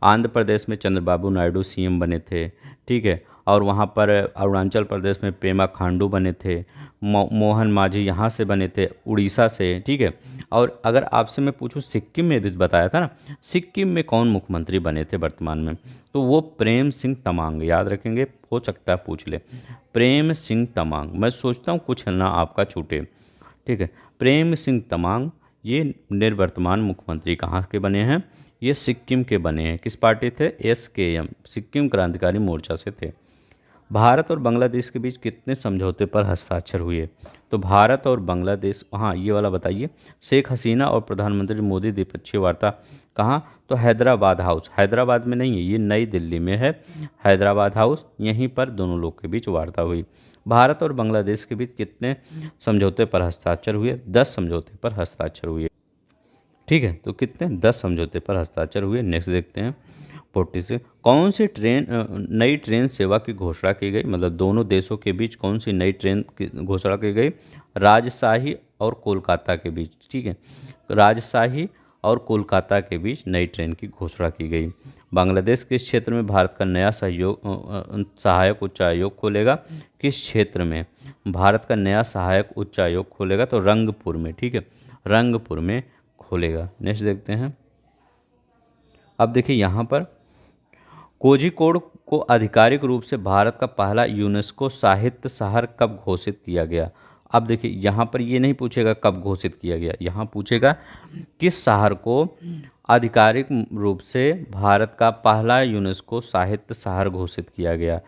आंध्र प्रदेश में चंद्रबाबू नायडू सीएम बने थे। ठीक है, और वहाँ पर अरुणाचल प्रदेश में पेमा खांडू बने थे, मोहन मांझी यहाँ से बने थे, उड़ीसा से। ठीक है, और अगर आपसे मैं पूछूं सिक्किम में भी बताया था ना, सिक्किम में कौन मुख्यमंत्री बने थे वर्तमान में? तो वो प्रेम सिंह तमांग। याद रखेंगे, हो सकता है पूछ ले, प्रेम सिंह तमांग। मैं सोचता हूँ कुछ ना आपका छूटे। ठीक है, प्रेम सिंह तमांग ये निर्वर्तमान मुख्यमंत्री कहाँ के बने हैं? ये सिक्किम के बने हैं। किस पार्टी थे? SKM, सिक्किम क्रांतिकारी मोर्चा से थे। भारत और बांग्लादेश के बीच कितने समझौते पर हस्ताक्षर हुए? तो भारत और बांग्लादेश, हाँ ये वाला बताइए। शेख हसीना और प्रधानमंत्री मोदी द्विपक्षीय वार्ता कहाँ? तो हैदराबाद हाउस। हैदराबाद में नहीं है, ये नई दिल्ली में है हैदराबाद हाउस, यहीं पर दोनों लोग के बीच वार्ता हुई। भारत और बांग्लादेश के बीच कितने समझौते पर हस्ताक्षर हुए? 10 समझौते पर हस्ताक्षर हुए। ठीक है, तो कितने? 10 समझौते पर हस्ताक्षर हुए। नेक्स्ट देखते हैं 46, कौन सी नई ट्रेन सेवा की घोषणा की गई? मतलब दोनों देशों के बीच कौन सी नई ट्रेन की घोषणा की गई? राजशाही और कोलकाता के बीच। ठीक है, राजशाही और कोलकाता के बीच नई ट्रेन की घोषणा की गई। बांग्लादेश किस क्षेत्र में भारत का नया सहायक उच्चायोग खोलेगा? किस क्षेत्र में भारत का नया सहायक उच्चायोग खोलेगा? तो रंगपुर में। ठीक है, रंगपुर में खोलेगा। नेक्स्ट देखते हैं, अब देखिए यहाँ पर कोझिकोड को आधिकारिक रूप से भारत का पहला यूनेस्को साहित्य शहर कब घोषित किया गया? अब देखिए यहाँ पर ये नहीं पूछेगा कब घोषित किया गया, यहाँ पूछेगा किस शहर को आधिकारिक रूप से भारत का पहला यूनेस्को साहित्य शहर घोषित किया गया।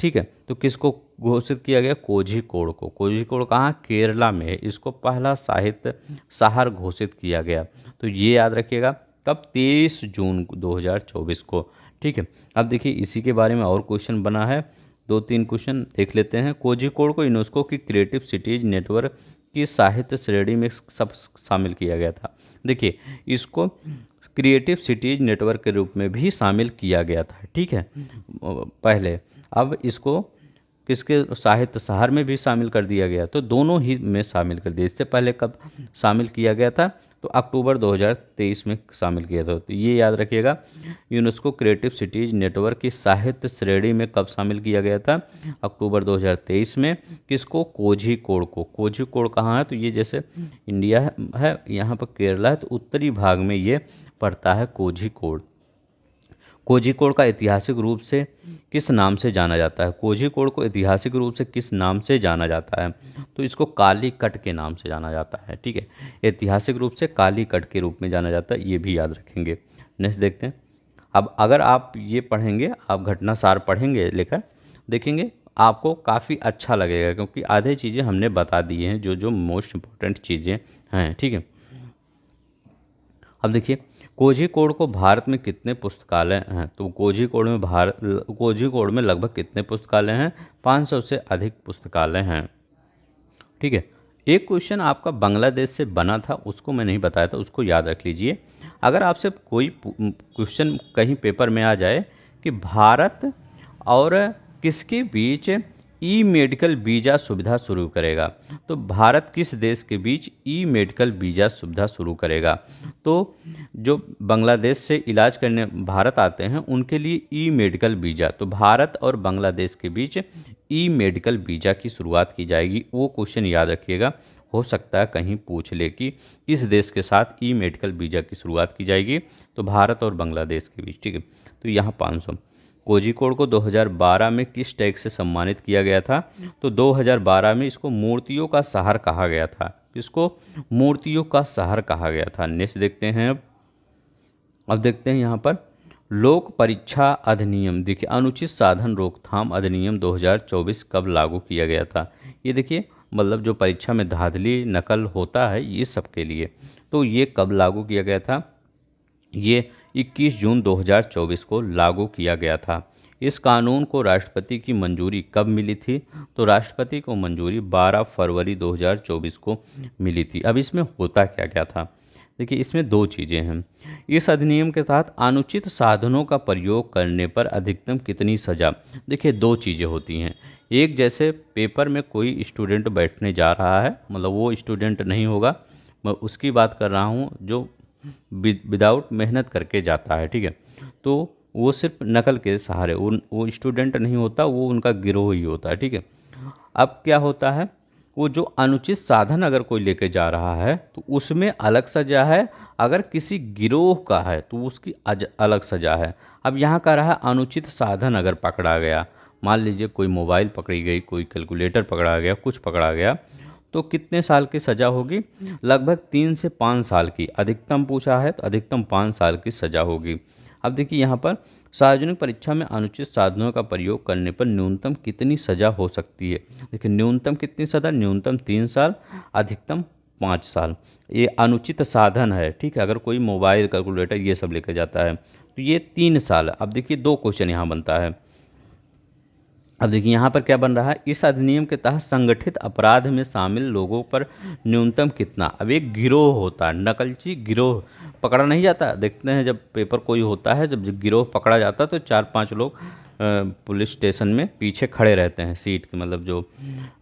ठीक है, तो किसको घोषित किया गया? कोझिकोड को। कोझिकोड कहाँ? केरला में है। इसको पहला साहित्य शहर घोषित किया गया। तो ये याद रखिएगा, कब? 23 जून 2024 को। ठीक है, अब देखिए इसी के बारे में और क्वेश्चन बना है, 2-3 क्वेश्चन देख लेते हैं। कोझिकोड को यूनेस्को की क्रिएटिव सिटीज नेटवर्क की साहित्य श्रेणी में सब शामिल किया गया था। देखिए इसको क्रिएटिव सिटीज नेटवर्क के रूप में भी शामिल किया गया था। ठीक है, पहले। अब इसको किसके साहित्य शहर में भी शामिल कर दिया गया, तो दोनों ही में शामिल कर दिया। इससे पहले कब शामिल किया गया था? तो अक्टूबर 2023 में शामिल किया था। तो ये याद रखिएगा, यूनेस्को क्रिएटिव सिटीज नेटवर्क की साहित्य श्रेणी में कब शामिल किया गया था? अक्टूबर 2023 में। किसको? कोझिकोड को। कोझिकोड कहाँ है? तो ये जैसे इंडिया है, यहाँ पर केरला है, तो उत्तरी भाग में ये पड़ता है कोझिकोड। कोझिकोड का ऐतिहासिक रूप से किस नाम से जाना जाता है? कोझिकोड को ऐतिहासिक रूप से किस नाम से जाना जाता है? तो इसको कालीकट के नाम से जाना जाता है। ठीक है, ऐतिहासिक रूप से कालीकट के रूप में जाना जाता है, ये भी याद रखेंगे। नेक्स्ट देखते हैं, अब अगर आप ये पढ़ेंगे, आप घटना सार पढ़ेंगे लेकर, देखेंगे आपको काफ़ी अच्छा लगेगा, क्योंकि आधे चीज़ें हमने बता दी हैं, जो जो मोस्ट इम्पोर्टेंट चीज़ें हैं। ठीक है, अब देखिए कोझिकोड को भारत में कितने पुस्तकालय हैं? तो कोझिकोड में लगभग कितने पुस्तकालय हैं? 500 से अधिक पुस्तकालय हैं। ठीक है, एक क्वेश्चन आपका बांग्लादेश से बना था, उसको मैं नहीं बताया था, उसको याद रख लीजिए। अगर आपसे कोई क्वेश्चन कहीं पेपर में आ जाए कि भारत और किसके बीच ई मेडिकल वीज़ा सुविधा शुरू करेगा, तो भारत किस देश के बीच ई मेडिकल वीज़ा सुविधा शुरू करेगा? तो जो बांग्लादेश से इलाज करने भारत आते हैं उनके लिए ई मेडिकल वीज़ा, तो भारत और बांग्लादेश के बीच ई मेडिकल वीज़ा की शुरुआत की जाएगी। वो क्वेश्चन याद रखिएगा, हो सकता है कहीं पूछ ले कि किस देश के साथ ई मेडिकल वीज़ा की शुरुआत की जाएगी, तो भारत और बांग्लादेश के बीच। ठीक है, तो यहाँ 500। कोझिकोड को 2012 में किस टैग से सम्मानित किया गया था? तो 2012 में इसको मूर्तियों का शहर कहा गया था। इसको मूर्तियों का शहर कहा गया था। नेक्स्ट देखते हैं। अब देखते हैं यहाँ पर लोक परीक्षा अधिनियम। देखिए अनुचित साधन रोकथाम अधिनियम 2024 कब लागू किया गया था? ये देखिए मतलब जो परीक्षा में धांधली नकल होता है ये सब के लिए, तो ये कब लागू किया गया था? ये 21 जून 2024 को लागू किया गया था। इस कानून को राष्ट्रपति की मंजूरी कब मिली थी? तो राष्ट्रपति को मंजूरी 12 फरवरी 2024 को मिली थी। अब इसमें होता क्या क्या था? देखिए इसमें दो चीज़ें हैं। इस अधिनियम के तहत अनुचित साधनों का प्रयोग करने पर अधिकतम कितनी सज़ा? देखिए दो चीज़ें होती हैं। एक, जैसे पेपर में कोई स्टूडेंट बैठने जा रहा है, मतलब वो स्टूडेंट नहीं होगा, मैं उसकी बात कर रहा हूँ जो विदाउट मेहनत करके जाता है। ठीक है, तो वो सिर्फ नकल के सहारे, वो स्टूडेंट नहीं होता, वो उनका गिरोह ही होता है। ठीक है, अब क्या होता है, वो जो अनुचित साधन अगर कोई लेके जा रहा है तो उसमें अलग सज़ा है, अगर किसी गिरोह का है तो उसकी अलग सज़ा है। अब यहाँ का रहा अनुचित साधन अगर पकड़ा गया, मान लीजिए कोई मोबाइल पकड़ी गई, कोई कैलकुलेटर पकड़ा गया, कुछ पकड़ा गया, तो कितने साल की सज़ा होगी? लगभग 3 से 5 साल की। अधिकतम पूछा है तो अधिकतम 5 साल की सज़ा होगी। अब देखिए यहाँ पर सार्वजनिक परीक्षा में अनुचित साधनों का प्रयोग करने पर न्यूनतम कितनी सज़ा हो सकती है? देखिए न्यूनतम कितनी सज़ा? न्यूनतम 3 साल, अधिकतम 5 साल। ये अनुचित साधन है। ठीक है, अगर कोई मोबाइल कैलकुलेटर ये सब लेकर जाता है तो ये 3 साल। अब देखिए दो क्वेश्चन यहाँ बनता है। अब देखिए यहाँ पर क्या बन रहा है, इस अधिनियम के तहत संगठित अपराध में शामिल लोगों पर न्यूनतम कितना? अब एक गिरोह होता है, नकलची गिरोह पकड़ा नहीं जाता। देखते हैं जब पेपर कोई होता है, जब गिरोह पकड़ा जाता है तो 4-5 लोग पुलिस स्टेशन में पीछे खड़े रहते हैं, सीट के मतलब जो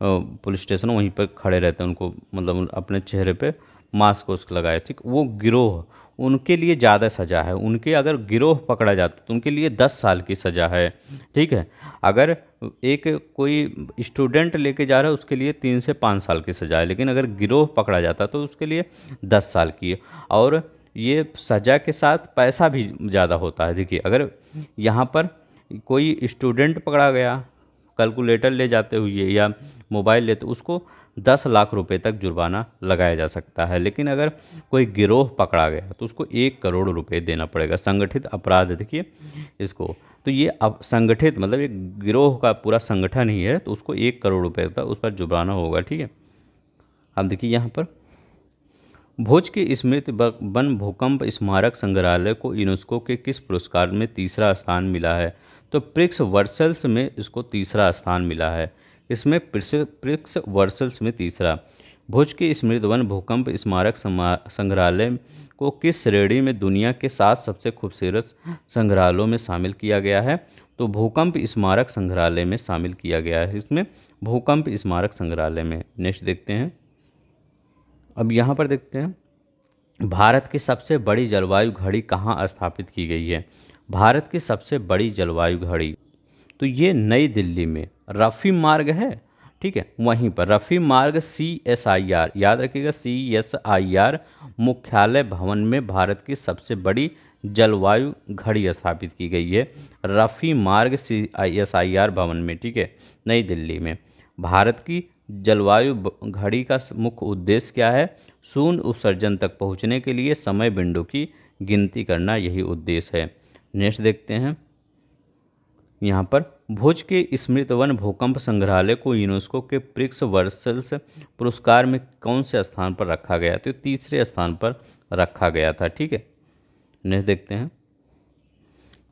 पुलिस स्टेशन वहीं पर खड़े रहते हैं, उनको मतलब अपने चेहरे पे मास्क उस्क लगाए। ठीक, वो गिरोह, उनके लिए ज़्यादा सज़ा है। उनके अगर गिरोह पकड़ा जाता तो उनके लिए 10 साल की सज़ा है। ठीक है, अगर एक कोई स्टूडेंट लेके जा रहा है उसके लिए 3 से 5 साल की सज़ा है, लेकिन अगर गिरोह पकड़ा जाता तो उसके लिए 10 साल की है। और ये सज़ा के साथ पैसा भी ज़्यादा होता है। देखिए अगर यहाँ पर कोई स्टूडेंट पकड़ा गया कैलकुलेटर ले जाते हुए या मोबाइल ले, तो उसको 10 लाख रुपए तक जुर्माना लगाया जा सकता है। लेकिन अगर कोई गिरोह पकड़ा गया तो उसको 1 करोड़ रुपए देना पड़ेगा। संगठित अपराध देखिए इसको, तो ये अब संगठित मतलब एक गिरोह का पूरा संगठन ही है, तो उसको 1 करोड़ रुपए तक उस पर जुर्माना होगा। ठीक है, अब देखिए यहाँ पर भुज के स्मृति वन भूकंप स्मारक संग्रहालय को यूनेस्को के किस पुरस्कार में तीसरा स्थान मिला है? तो प्रिक्स वर्सल्स में इसको तीसरा स्थान मिला है। इसमें प्रिक्स वर्सल्स में तीसरा। भुज के स्मृति वन भूकंप स्मारक संग्रहालय को किस श्रेणी में दुनिया के 7 सबसे खूबसूरत संग्रहालयों में शामिल किया गया है? तो भूकंप स्मारक संग्रहालय में शामिल किया गया है, इसमें भूकंप स्मारक संग्रहालय में। नेक्स्ट देखते हैं। अब यहाँ पर देखते हैं भारत की सबसे बड़ी जलवायु घड़ी कहाँ स्थापित की गई है? भारत की सबसे बड़ी जलवायु घड़ी, तो ये नई दिल्ली में रफ़ी मार्ग है। ठीक है, वहीं पर रफ़ी मार्ग CSIR, याद रखिएगा CSIR मुख्यालय भवन में भारत की सबसे बड़ी जलवायु घड़ी स्थापित की गई है, रफ़ी मार्ग CSIR भवन में। ठीक है, नई दिल्ली में। भारत की जलवायु घड़ी का मुख्य उद्देश्य क्या है? शून्य उत्सर्जन तक पहुंचने के लिए समय बिंदु की गिनती करना, यही उद्देश्य है। नेक्स्ट देखते हैं यहाँ पर भुज के स्मृति वन भूकंप संग्रहालय को यूनेस्को के प्रिक्स वर्सल्स पुरस्कार में कौन से स्थान पर रखा गया? तो तीसरे स्थान पर रखा गया था। ठीक है, नेक्स्ट देखते हैं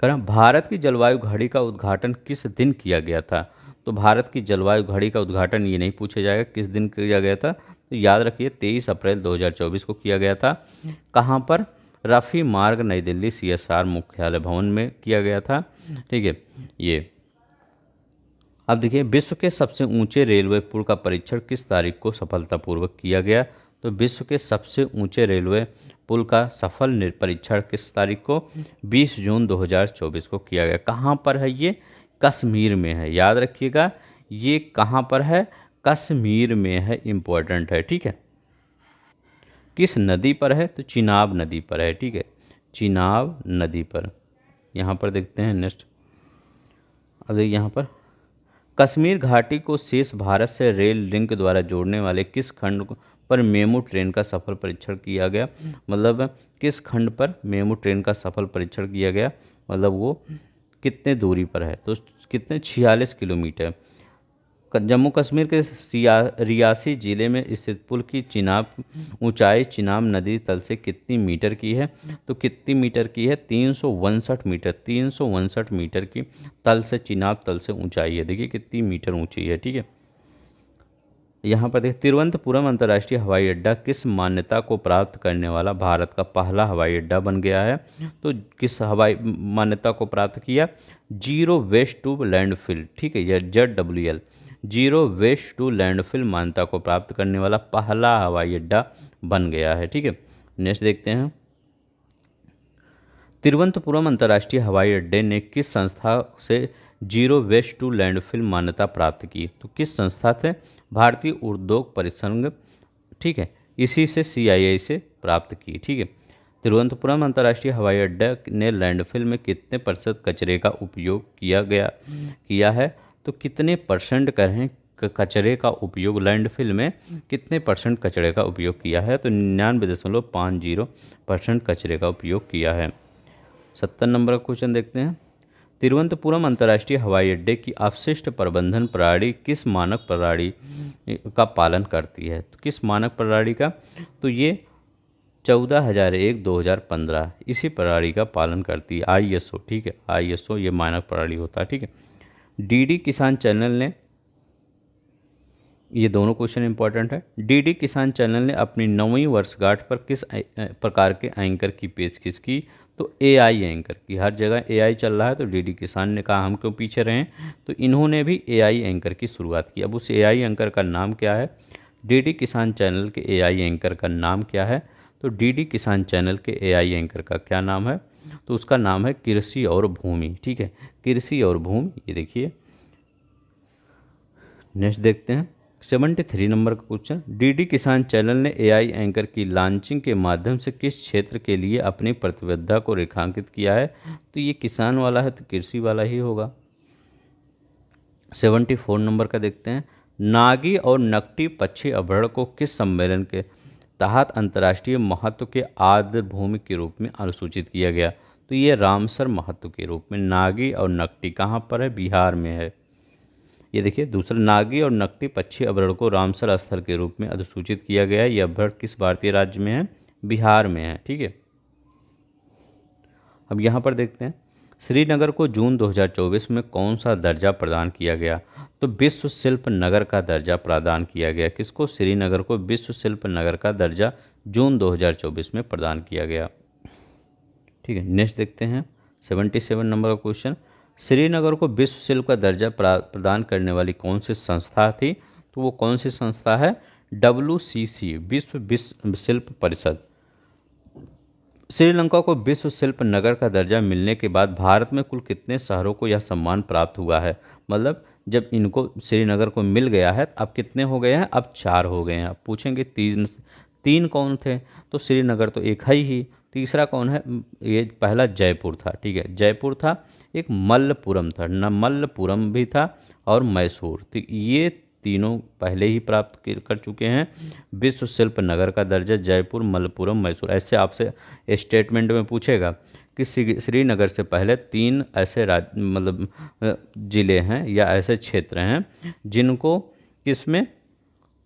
करें भारत की जलवायु घड़ी का उद्घाटन किस दिन किया गया था? तो भारत की जलवायु घड़ी का उद्घाटन ये नहीं पूछा जाएगा किस दिन किया गया था, तो याद रखिए 23 अप्रैल 2024 को किया गया था। कहाँ पर? रफ़ी मार्ग, नई दिल्ली, CSR मुख्यालय भवन में किया गया था। ठीक है, ये अब देखिए विश्व के सबसे ऊंचे रेलवे पुल का परीक्षण किस तारीख को सफलतापूर्वक किया गया? तो विश्व के सबसे ऊंचे रेलवे पुल का सफल परीक्षण किस तारीख को? 20 जून 2024 को किया गया। कहाँ पर है ये? कश्मीर में है, याद रखिएगा ये कहाँ पर है? कश्मीर में है, इम्पोर्टेंट है। ठीक है, किस नदी पर है? तो चिनाब नदी पर है। ठीक है, चिनाब नदी पर। यहाँ पर देखते हैं नेक्स्ट, अब यहाँ पर कश्मीर घाटी को शेष भारत से रेल लिंक द्वारा जोड़ने वाले किस खंड पर मेमू ट्रेन का सफल परीक्षण किया गया? मतलब किस खंड पर मेमू ट्रेन का सफल परीक्षण किया गया, मतलब वो कितने दूरी पर है? तो कितने? 46 किलोमीटर। जम्मू कश्मीर के रियासी जिले में स्थित पुल की ऊंचाई चिनाब नदी तल से कितनी मीटर की है? तो कितनी मीटर की है? 359 मीटर। 359 मीटर की तल से चिनाब तल से ऊंचाई है। देखिए कितनी मीटर ऊंची है। ठीक है, यहाँ पर देखिए तिरुवनंतपुरम अंतर्राष्ट्रीय हवाई अड्डा किस मान्यता को प्राप्त करने वाला भारत का पहला हवाई अड्डा बन गया है? तो किस हवाई मान्यता को प्राप्त किया? Zero waste to landfill. ठीक है, यह ZWL zero waste to landfill मान्यता को प्राप्त करने वाला पहला हवाई अड्डा बन गया है। ठीक है, नेक्स्ट देखते हैं तिरुवनंतपुरम अंतर्राष्ट्रीय हवाई अड्डे ने किस संस्था से जीरो वेस्ट टू लैंडफिल मान्यता प्राप्त की? तो किस संस्था से? भारतीय उद्योग परिसंघ। ठीक है, इसी से CII से प्राप्त की। ठीक है, तिरुवनंतपुरम अंतर्राष्ट्रीय हवाई अड्डा ने लैंडफिल में कितने % कचरे का उपयोग किया है? तो कितने % करें कचरे का उपयोग लैंडफिल में कितने % कचरे का उपयोग किया है? तो 99.50% कचरे का उपयोग किया है। 70 नंबर का क्वेश्चन देखते हैं तिरुवनंतपुरम अंतर्राष्ट्रीय हवाई अड्डे की अपशिष्ट प्रबंधन प्रणाली किस मानक प्रणाली का पालन करती है? तो किस मानक प्रणाली का? तो ये 14,001/2015 इसी प्रणाली का पालन करती है, ISO। ठीक है, ISO ये मानक प्रणाली होता है। ठीक है, DD किसान चैनल ने, ये दोनों क्वेश्चन इंपॉर्टेंट है, DD किसान चैनल ने अपनी 9वीं वर्षगांठ पर किस प्रकार के एंकर की पेशकश की? तो AI एंकर की। हर जगह AI चल रहा है तो DD किसान ने कहा हम क्यों पीछे रहें, तो इन्होंने भी AI एंकर की शुरुआत की। अब उस AI एंकर का नाम क्या है? DD किसान चैनल के AI एंकर का नाम क्या है? तो DD किसान चैनल के AI एंकर का क्या नाम है? तो उसका नाम है कृषि और भूमि। ठीक है, कृषि और भूमि। ये देखिए नेक्स्ट देखते हैं 73 नंबर का क्वेश्चन DD किसान चैनल ने AI एंकर की लॉन्चिंग के माध्यम से किस क्षेत्र के लिए अपनी प्रतिबद्धता को रेखांकित किया है? तो ये किसान वाला है तो कृषि वाला ही होगा। 74 नंबर का देखते हैं नागी और नकटी पक्षी अभ्यारण्य को किस सम्मेलन के तहत अंतर्राष्ट्रीय महत्व के आर्द्र भूमि के रूप में अनुसूचित किया गया? तो ये रामसर महत्व के रूप में। नागी और नकटी कहाँ पर है? बिहार में है। ये देखिए दूसरा, नागी और नकटी पक्षी अभ्यारण्य को रामसर स्थल के रूप में अधिसूचित किया गया है। यह अभ्यारण्य किस भारतीय राज्य में है? बिहार में है। ठीक है, अब यहाँ पर देखते हैं श्रीनगर को जून 2024 में कौन सा दर्जा प्रदान किया गया? तो विश्व शिल्प नगर का दर्जा प्रदान किया गया। किसको? श्रीनगर को विश्व शिल्प नगर का दर्जा जून 2024 में प्रदान किया गया। ठीक है, नेक्स्ट देखते हैं 77 नंबर का क्वेश्चन श्रीनगर को विश्व शिल्प का दर्जा प्रदान करने वाली कौन सी संस्था थी? तो वो कौन सी संस्था है? WCC विश्व शिल्प परिषद। श्रीलंका को विश्व शिल्प नगर का दर्जा मिलने के बाद भारत में कुल कितने शहरों को यह सम्मान प्राप्त हुआ है? मतलब जब इनको श्रीनगर को मिल गया है अब कितने हो गए हैं? अब 4 हो गए हैं। अब पूछेंगे तीन कौन थे? तो श्रीनगर तो एक है ही, तीसरा कौन है? ये पहला जयपुर था। ठीक है, जयपुर था, एक मल्लपुरम था न, मल्लपुरम भी था और मैसूर। तो ये तीनों पहले ही प्राप्त कर चुके हैं विश्व शिल्प नगर का दर्जा, जयपुर, मल्लपुरम, मैसूर। ऐसे आपसे स्टेटमेंट में पूछेगा कि श्रीनगर से पहले 3 ऐसे मतलब ज़िले हैं या ऐसे क्षेत्र हैं जिनको किसमें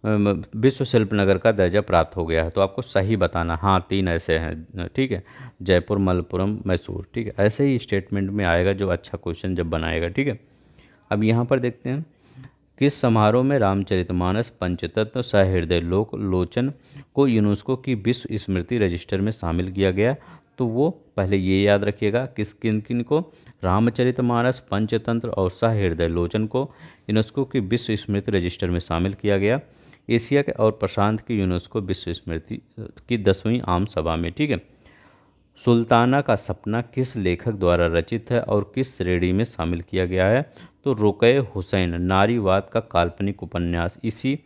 विश्व शिल्प नगर का दर्जा प्राप्त हो गया है। तो आपको सही बताना, हाँ 3 ऐसे हैं, ठीक है, जयपुर, मलप्पुरम, मैसूर, ठीक है। ऐसे ही स्टेटमेंट में आएगा जो अच्छा क्वेश्चन जब बनाएगा, ठीक है। अब यहाँ पर देखते हैं, किस समारोह में रामचरितमानस पंचतत्व सहृदय लोक लोचन को यूनेस्को की विश्व स्मृति रजिस्टर में शामिल किया गया? तो वो पहले ये याद रखिएगा, किन किन को, रामचरितमानस, पंचतंत्र और सहृदय लोचन को यूनेस्को की विश्व स्मृति रजिस्टर में शामिल किया गया एशिया के और प्रशांत की यूनेस्को विश्व स्मृति की 10वीं आम सभा में, ठीक है। सुल्ताना का सपना किस लेखक द्वारा रचित है और किस श्रेणी में शामिल किया गया है? तो रुकये हुसैन, नारीवाद का काल्पनिक उपन्यास, इसी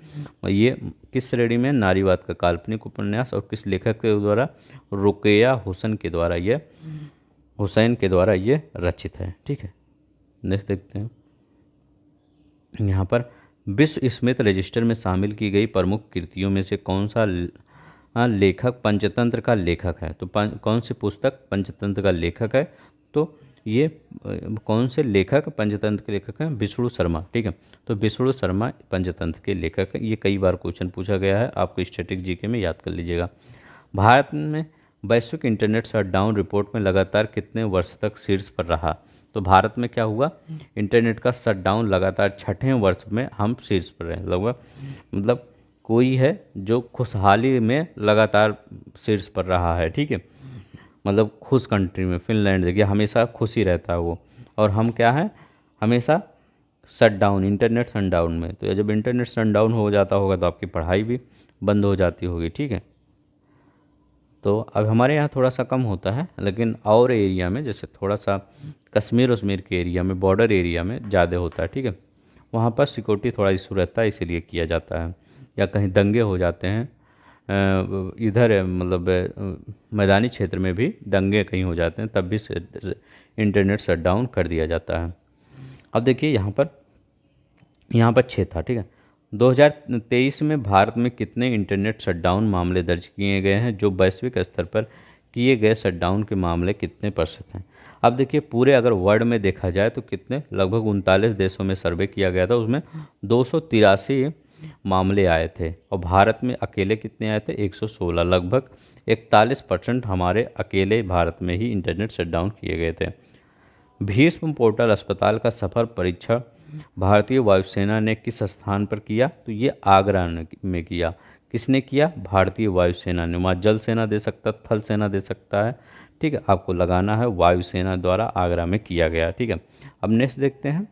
ये किस श्रेणी में, नारीवाद का काल्पनिक उपन्यास, और किस लेखक के द्वारा, रुकया हुसैन के द्वारा ये रचित है, ठीक है। नेक्स्ट देखते हैं, यहाँ पर विश्व स्मृति रजिस्टर में शामिल की गई प्रमुख कृतियों में से कौन सा लेखक पंचतंत्र का लेखक है? तो कौन सी पुस्तक पंचतंत्र का लेखक है? तो ये कौन से लेखक पंचतंत्र के लेखक हैं? विष्णु शर्मा, ठीक है। तो विष्णु शर्मा पंचतंत्र के लेखक हैं। ये कई बार क्वेश्चन पूछा गया है, आपको स्टैटिक जीके में याद कर लीजिएगा। भारत में वैश्विक इंटरनेट शटडाउन रिपोर्ट में लगातार कितने वर्ष तक शीर्ष पर रहा? तो भारत में क्या हुआ, इंटरनेट का शटडाउन लगातार 6ठे वर्ष में हम शीर्ष पर रहे। लगभग मतलब कोई है जो खुशहाली में लगातार शीर्ष पर रहा है, ठीक है, मतलब खुश कंट्री में, फिनलैंड देखिए हमेशा खुश ही रहता है वो, और हम क्या है, हमेशा शटडाउन, इंटरनेट शटडाउन में। तो जब इंटरनेट शटडाउन हो जाता होगा तो आपकी पढ़ाई भी बंद हो जाती होगी, ठीक है। तो अब हमारे यहाँ थोड़ा सा कम होता है, लेकिन और एरिया में, जैसे थोड़ा सा कश्मीर वश्मीर के एरिया में, बॉर्डर एरिया में ज़्यादा होता है, ठीक है। वहाँ पर सिक्योरिटी थोड़ा इशू रहता है, इसीलिए किया जाता है। या कहीं दंगे हो जाते हैं, इधर मतलब मैदानी क्षेत्र में भी दंगे कहीं हो जाते हैं, तब भी इंटरनेट शटडाउन कर दिया जाता है। अब देखिए यहाँ पर 6 था, ठीक है। 2023 में भारत में कितने इंटरनेट शटडाउन मामले दर्ज किए गए हैं? जो वैश्विक स्तर पर किए गए शटडाउन के मामले कितने % हैं? अब देखिए पूरे अगर वर्ल्ड में देखा जाए तो कितने, लगभग 39 देशों में सर्वे किया गया था, उसमें 283 मामले आए थे, और भारत में अकेले कितने आए थे? 116, लगभग 41% हमारे अकेले भारत में ही इंटरनेट शटडाउन किए गए थे। भीष्म पोर्टल अस्पताल का सफल परीक्षण भारतीय वायुसेना ने किस स्थान पर किया? तो ये आगरा में किया। किसने किया? भारतीय वायुसेना ने। वहाँ जल सेना दे सकता, थल सेना दे सकता है, ठीक है, आपको लगाना है वायुसेना द्वारा आगरा में किया गया, ठीक है। अब नेक्स्ट देखते हैं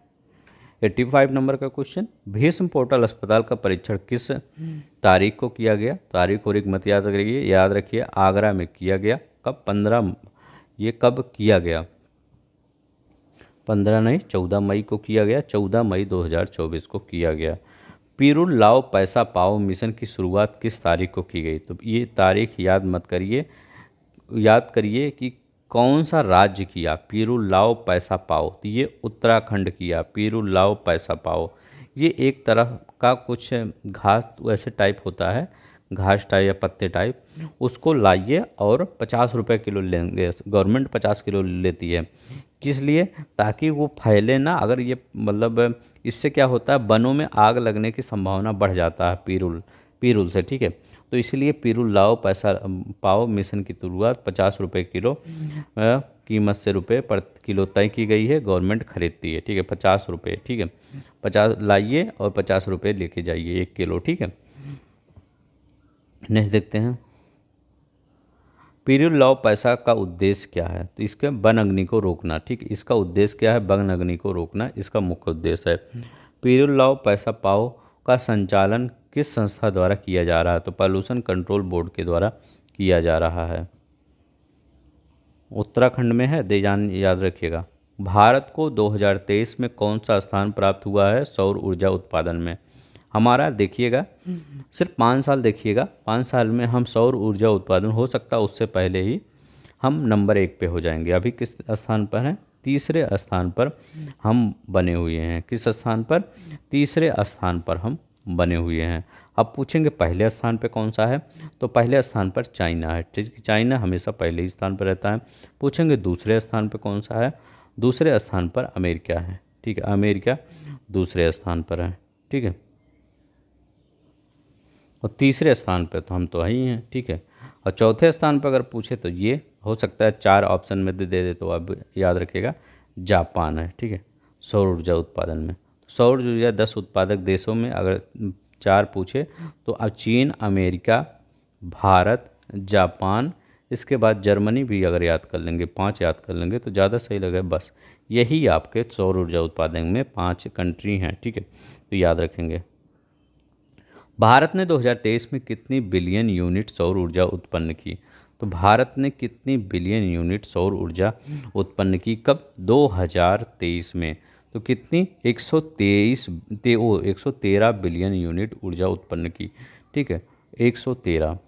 85 नंबर का क्वेश्चन, भीष्म पोर्टल अस्पताल का परीक्षण किस तारीख को किया गया? तारीख और एक मत याद रखिए, आगरा में किया गया। कब? 15, ये कब किया गया? 15 नहीं, 14 मई को किया गया, 14 मई 2024 को किया गया। पीरुल लाओ पैसा पाओ मिशन की शुरुआत किस तारीख को की गई? तो ये तारीख याद मत करिए, याद करिए कि कौन सा राज्य किया पीरुल लाओ पैसा पाओ। तो ये उत्तराखंड किया पीरुल लाओ पैसा पाओ। ये एक तरह का कुछ घास वैसे टाइप होता है, घास टाइप या पत्ते टाइप, उसको लाइए और 50 रुपये किलो लेंगे, गवर्नमेंट 50 किलो लेती है। किस लिए? ताकि वो फैले ना, अगर ये मतलब इससे क्या होता है, वनों में आग लगने की संभावना बढ़ जाता है पीरुल से, ठीक है। तो इसलिए पीरुल लाओ पैसा पाओ मिशन की शुरुआत 50 रुपये किलो कीमत से रुपये पर किलो तय की गई है, गवर्नमेंट खरीदती है, ठीक है, 50 रुपये, ठीक है। 50 लाइए और 50 रुपये लेके जाइए 1 किलो, ठीक है। नेक्स्ट देखते हैं, पीरुल लाओ पैसा का उद्देश्य क्या है? तो इसके वन अग्नि को रोकना, ठीक, इसका उद्देश्य क्या है? वन अग्नि को रोकना इसका मुख्य उद्देश्य है। पीरुल लाओ पैसा पाओ का संचालन किस संस्था द्वारा किया जा रहा है? तो पॉल्यूशन कंट्रोल बोर्ड के द्वारा किया जा रहा है, उत्तराखंड में है, याद रखिएगा। भारत को 2023 में कौन सा स्थान प्राप्त हुआ है सौर ऊर्जा उत्पादन में? हमारा देखिएगा सिर्फ 5 साल देखिएगा, 5 साल में हम सौर ऊर्जा उत्पादन, हो सकता है उससे पहले ही हम नंबर 1 पे हो जाएंगे। अभी किस स्थान पर हैं? तीसरे स्थान पर हम बने हुए हैं। किस स्थान पर? तीसरे स्थान पर हम बने हुए हैं। अब पूछेंगे पहले स्थान पे कौन सा है, तो पहले स्थान पर चाइना है, ठीक है, चाइना हमेशा पहले ही स्थान पर रहता है। पूछेंगे दूसरे स्थान पे कौन सा है, दूसरे स्थान पर अमेरिका है, ठीक है, अमेरिका दूसरे स्थान पर है, ठीक है। और तीसरे स्थान पे तो हम तो ही हैं, ठीक है। और चौथे स्थान पर अगर पूछे तो ये हो सकता है 4 ऑप्शन में दे तो अब याद रखिएगा जापान है, ठीक है, सौर ऊर्जा उत्पादन में। सौर ऊर्जा 10 उत्पादक देशों में अगर 4 पूछे तो अब चीन, अमेरिका, भारत, जापान, इसके बाद जर्मनी भी अगर याद कर लेंगे, 5 याद कर लेंगे तो ज़्यादा सही लगे। बस यही आपके सौर ऊर्जा उत्पादन में 5 कंट्री हैं, ठीक है, तो याद रखेंगे। भारत ने 2023 में कितनी बिलियन यूनिट सौर ऊर्जा उत्पन्न की, तो भारत ने कितनी बिलियन यूनिट सौर ऊर्जा उत्पन्न की, कब, 2023 में, तो कितनी 113 बिलियन यूनिट ऊर्जा उत्पन्न की, ठीक है, 113।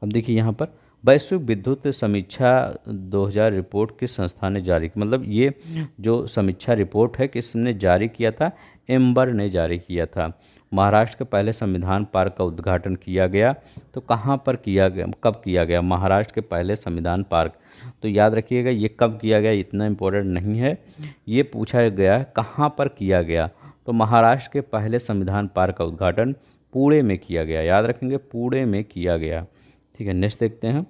अब देखिए यहाँ पर वैश्विक विद्युत समीक्षा 2000 रिपोर्ट किस संस्था ने जारी की, मतलब ये जो समीक्षा रिपोर्ट है किसने जारी किया था, एम्बर ने जारी किया था। महाराष्ट्र के पहले संविधान पार्क का उद्घाटन किया गया, तो कहाँ पर किया गया, कब किया गया, महाराष्ट्र के पहले संविधान पार्क, तो याद रखिएगा ये कब किया गया, इतना इम्पोर्टेंट नहीं है, ये पूछा गया कहाँ पर किया गया, तो महाराष्ट्र के पहले संविधान पार्क का उद्घाटन पुणे में किया गया, याद रखेंगे पुणे में किया गया, ठीक है। नेक्स्ट देखते हैं,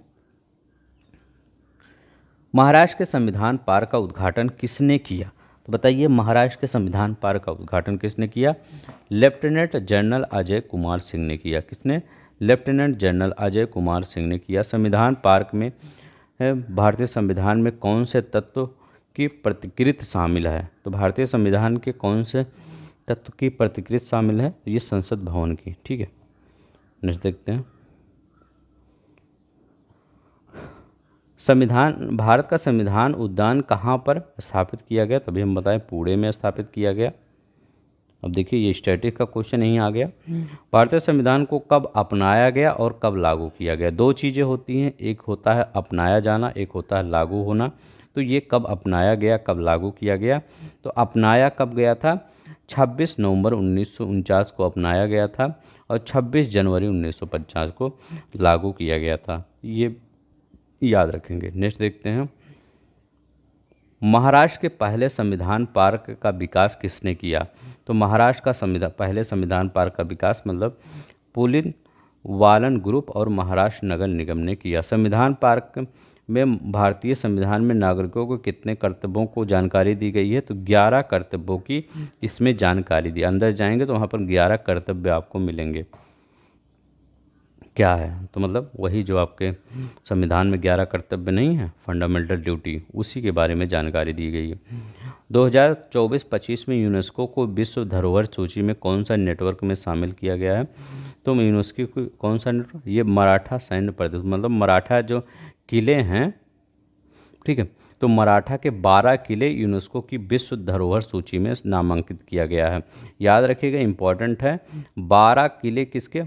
महाराष्ट्र के संविधान पार्क का उद्घाटन किसने किया, तो बताइए महाराष्ट्र के संविधान पार्क का उद्घाटन किसने किया, लेफ्टिनेंट जनरल अजय कुमार सिंह ने किया, किसने, लेफ्टिनेंट जनरल अजय कुमार सिंह ने किया। संविधान पार्क में भारतीय संविधान में कौन से तत्व की प्रतिकृति शामिल है, तो भारतीय संविधान के कौन से तत्व की प्रतिकृति शामिल है, ये संसद भवन की, ठीक है। नेक्स्ट देखते हैं, संविधान, भारत का संविधान उद्यान कहाँ पर स्थापित किया गया, तभी हम बताएं पुणे में स्थापित किया गया। अब देखिए ये स्टैटिक का क्वेश्चन यहीं आ गया। भारतीय संविधान को कब अपनाया गया और कब लागू किया गया, दो चीज़ें होती हैं, एक होता है अपनाया जाना, एक होता है लागू होना। तो ये कब अपनाया गया, कब लागू किया गया, तो अपनाया कब गया था, 26 नवंबर 1949 को अपनाया गया था और 26 जनवरी 1950 को लागू किया गया था, ये याद रखेंगे। नेक्स्ट देखते हैं, महाराष्ट्र के पहले संविधान पार्क का विकास किसने किया, तो महाराष्ट्र का पहले संविधान पार्क का विकास मतलब पुलिन वालन ग्रुप और महाराष्ट्र नगर निगम ने किया। संविधान पार्क में भारतीय संविधान में नागरिकों को कितने कर्तव्यों को जानकारी दी गई है, तो 11 कर्तव्यों की इसमें जानकारी दी। अंदर जाएंगे तो वहाँ पर 11 कर्तव्य आपको मिलेंगे। क्या है, तो मतलब वही जो आपके संविधान में 11 कर्तव्य नहीं है, फंडामेंटल ड्यूटी, उसी के बारे में जानकारी दी गई है। 2024-25 में यूनेस्को को विश्व धरोहर सूची में कौन सा नेटवर्क में शामिल किया गया है, तो यूनेस्को को कौन सा नेटवर्क, ये मराठा सैन्य प्रदेश, मतलब मराठा जो किले हैं, ठीक है, तो मराठा के 12 किले यूनेस्को की विश्व धरोहर सूची में नामांकित किया गया है। याद रखिएगा इंपॉर्टेंट है, 12 किले किसके,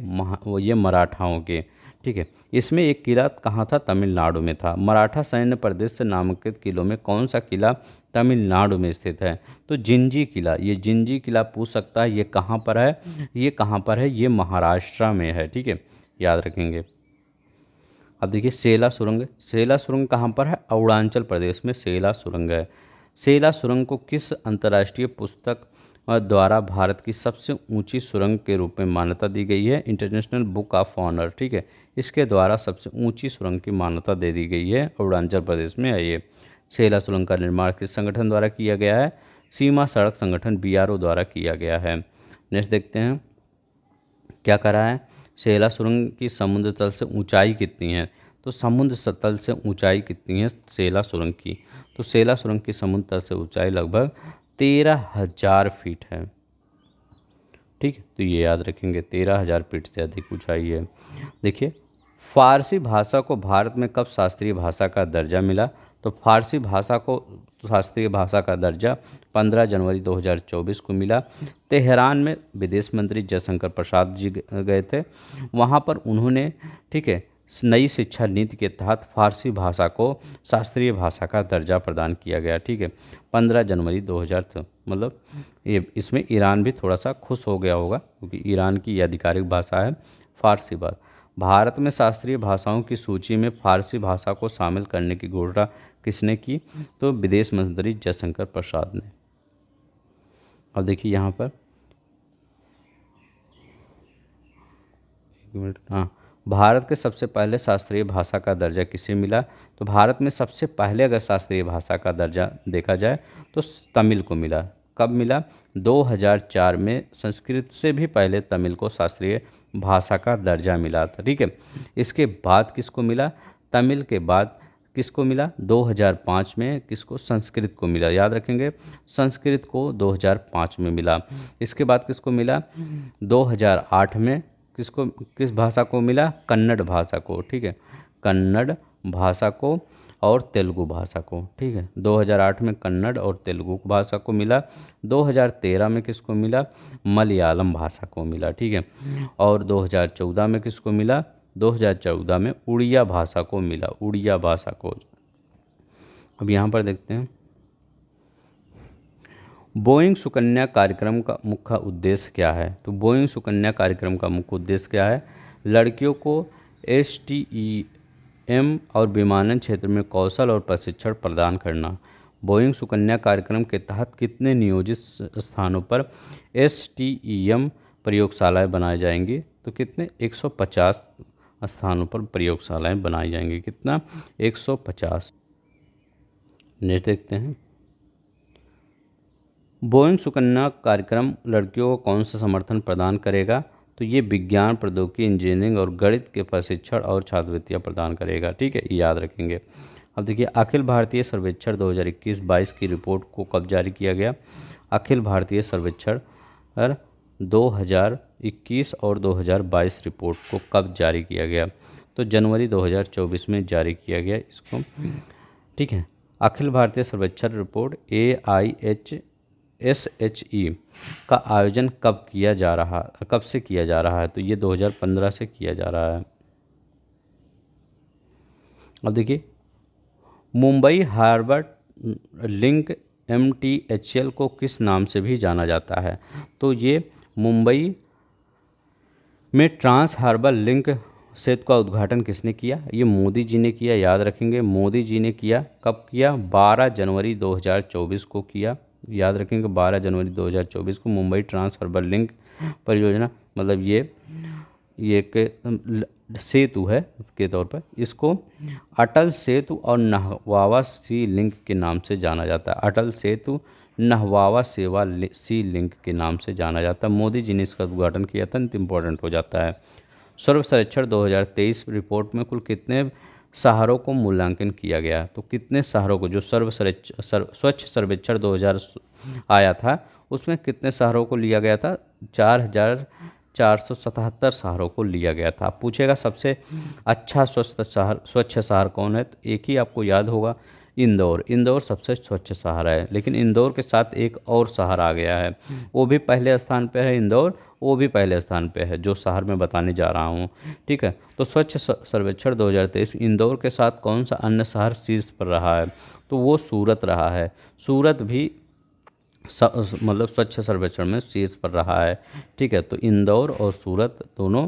ये मराठाओं के, ठीक है। इसमें एक किला कहाँ था, तमिलनाडु में था। मराठा सैन्य प्रदेश से नामांकित किलों में कौन सा किला तमिलनाडु में स्थित है, तो जिंजी किला, ये जिंजी किला पूछ सकता है, ये कहाँ पर है, ये कहाँ पर है, ये महाराष्ट्र में है, ठीक है, याद रखेंगे। अब देखिए सेला सुरंग, सेला सुरंग कहाँ पर है, अरुणाचल प्रदेश में सेला सुरंग है। सेला सुरंग को किस अंतर्राष्ट्रीय पुस्तक द्वारा भारत की सबसे ऊंची सुरंग के रूप में मान्यता दी गई है, इंटरनेशनल बुक ऑफ ऑनर, ठीक है, इसके द्वारा सबसे ऊंची सुरंग की मान्यता दे दी गई है, अरुणाचल प्रदेश में है ये। सेला सुरंग का निर्माण किस संगठन द्वारा किया गया है, सीमा सड़क संगठन BRO द्वारा किया गया है। नेक्स्ट देखते हैं क्या करा है, सेला सुरंग की समुद्र तल से ऊंचाई कितनी है, तो समुद्र तल से ऊंचाई कितनी है सेला सुरंग की, तो सेला सुरंग की समुद्र तल से ऊंचाई लगभग 13,000 फीट है, ठीक है, तो ये याद रखेंगे 13,000 फीट से अधिक ऊंचाई है। देखिए फारसी भाषा को भारत में कब शास्त्रीय भाषा का दर्जा मिला, तो फारसी भाषा को शास्त्रीय भाषा का दर्जा 15 जनवरी 2024 को मिला। तेहरान में विदेश मंत्री जयशंकर प्रसाद जी गए थे, वहाँ पर उन्होंने, ठीक है, नई शिक्षा नीति के तहत फारसी भाषा को शास्त्रीय भाषा का दर्जा प्रदान किया गया। ठीक है, 15 जनवरी 2000, मतलब ये इसमें ईरान भी थोड़ा सा खुश हो गया होगा क्योंकि ईरान की आधिकारिक भाषा है फारसी भाषा। भारत में शास्त्रीय भाषाओं की सूची में फारसी भाषा को शामिल करने की घोषणा किसने की? तो विदेश मंत्री जयशंकर प्रसाद ने। अब देखिए यहाँ पर, एक मिनट, हाँ, भारत के सबसे पहले शास्त्रीय भाषा का दर्जा किसे मिला? तो भारत में सबसे पहले अगर शास्त्रीय भाषा का दर्जा देखा जाए तो तमिल को मिला। कब मिला? 2004 में संस्कृत से भी पहले तमिल को शास्त्रीय भाषा का दर्जा मिला था। ठीक है, इसके बाद किसको मिला? तमिल के बाद किसको मिला? 2005 में किसको? संस्कृत को मिला। याद रखेंगे, संस्कृत को 2005 में मिला। इसके बाद किसको मिला? 2008 में किसको, किस भाषा को मिला? कन्नड़ भाषा को। ठीक है, कन्नड़ भाषा को और तेलुगु भाषा को। ठीक है, 2008 में कन्नड़ और तेलुगु भाषा को मिला। 2013 में किसको मिला? मलयालम भाषा को मिला। ठीक है, और 2014 में किसको मिला? 2014 में उड़िया भाषा को मिला, उड़िया भाषा को। अब यहाँ पर देखते हैं, बोइंग सुकन्या कार्यक्रम का मुख्य उद्देश्य क्या है? तो बोइंग सुकन्या कार्यक्रम का मुख्य उद्देश्य क्या है? लड़कियों को STEM और विमानन क्षेत्र में कौशल और प्रशिक्षण प्रदान करना। बोइंग सुकन्या कार्यक्रम के तहत कितने नियोजित स्थानों पर STEM प्रयोगशालाएं बनाई जाएंगी? तो कितने? 150 स्थानों पर प्रयोगशालाएं बनाई जाएंगी। कितना? 150। नेक्स्ट देखते हैं, बोइंग सुकन्या कार्यक्रम लड़कियों को कौन सा समर्थन प्रदान करेगा? तो ये विज्ञान, प्रौद्योगिकी, इंजीनियरिंग और गणित के प्रशिक्षण और छात्रवृत्तियाँ प्रदान करेगा। ठीक है, याद रखेंगे। अब देखिए, अखिल भारतीय सर्वेक्षण 2021-22 की रिपोर्ट को कब जारी किया गया? अखिल भारतीय सर्वेक्षण 2021 और 2022 रिपोर्ट को कब जारी किया गया? तो जनवरी 2024 में जारी किया गया इसको। ठीक है, अखिल भारतीय सर्वेक्षण रिपोर्ट AIHSHE का आयोजन कब से किया जा रहा है? तो ये 2015 से किया जा रहा है। अब देखिए, मुंबई हार्बर लिंक MTHL को किस नाम से भी जाना जाता है? तो ये मुंबई में ट्रांस हार्बर लिंक सेतु का उद्घाटन किसने किया? ये मोदी जी ने किया। याद रखेंगे, मोदी जी ने किया। कब किया? 12 जनवरी 2024 को किया। याद रखेंगे, 12 जनवरी 2024 को मुंबई ट्रांस हार्बर लिंक परियोजना, मतलब ये एक सेतु है के तौर पर, इसको अटल सेतु और नहवावा सी लिंक के नाम से जाना जाता है। अटल सेतु, नहवावा सेवा सी लिंक के नाम से जाना जाता है। मोदी जी ने इसका उद्घाटन किया था, इंपॉर्टेंट हो जाता है। सर्व सर्वेक्षण 2023 रिपोर्ट में कुल कितने शहरों को मूल्यांकन किया गया? तो कितने शहरों को, जो स्वच्छ सर्वेक्षण 2000 आया था उसमें कितने शहरों को लिया गया था? 4477 शहरों को लिया गया था। पूछेगा सबसे अच्छा स्वच्छ शहर कौन है? तो एक ही आपको याद होगा, इंदौर। इंदौर सबसे स्वच्छ शहर है, लेकिन इंदौर के साथ एक और शहर आ गया है, वो भी पहले स्थान पे है। इंदौर वो भी पहले स्थान पे है, जो शहर मैं बताने जा रहा हूँ। ठीक है, तो स्वच्छ सर्वेक्षण 2023 इंदौर के साथ कौन सा अन्य शहर शीर्ष पर रहा है? तो वो सूरत रहा है। सूरत भी मतलब स्वच्छ सर्वेक्षण में शीर्ष पर रहा है। ठीक है, तो इंदौर और सूरत दोनों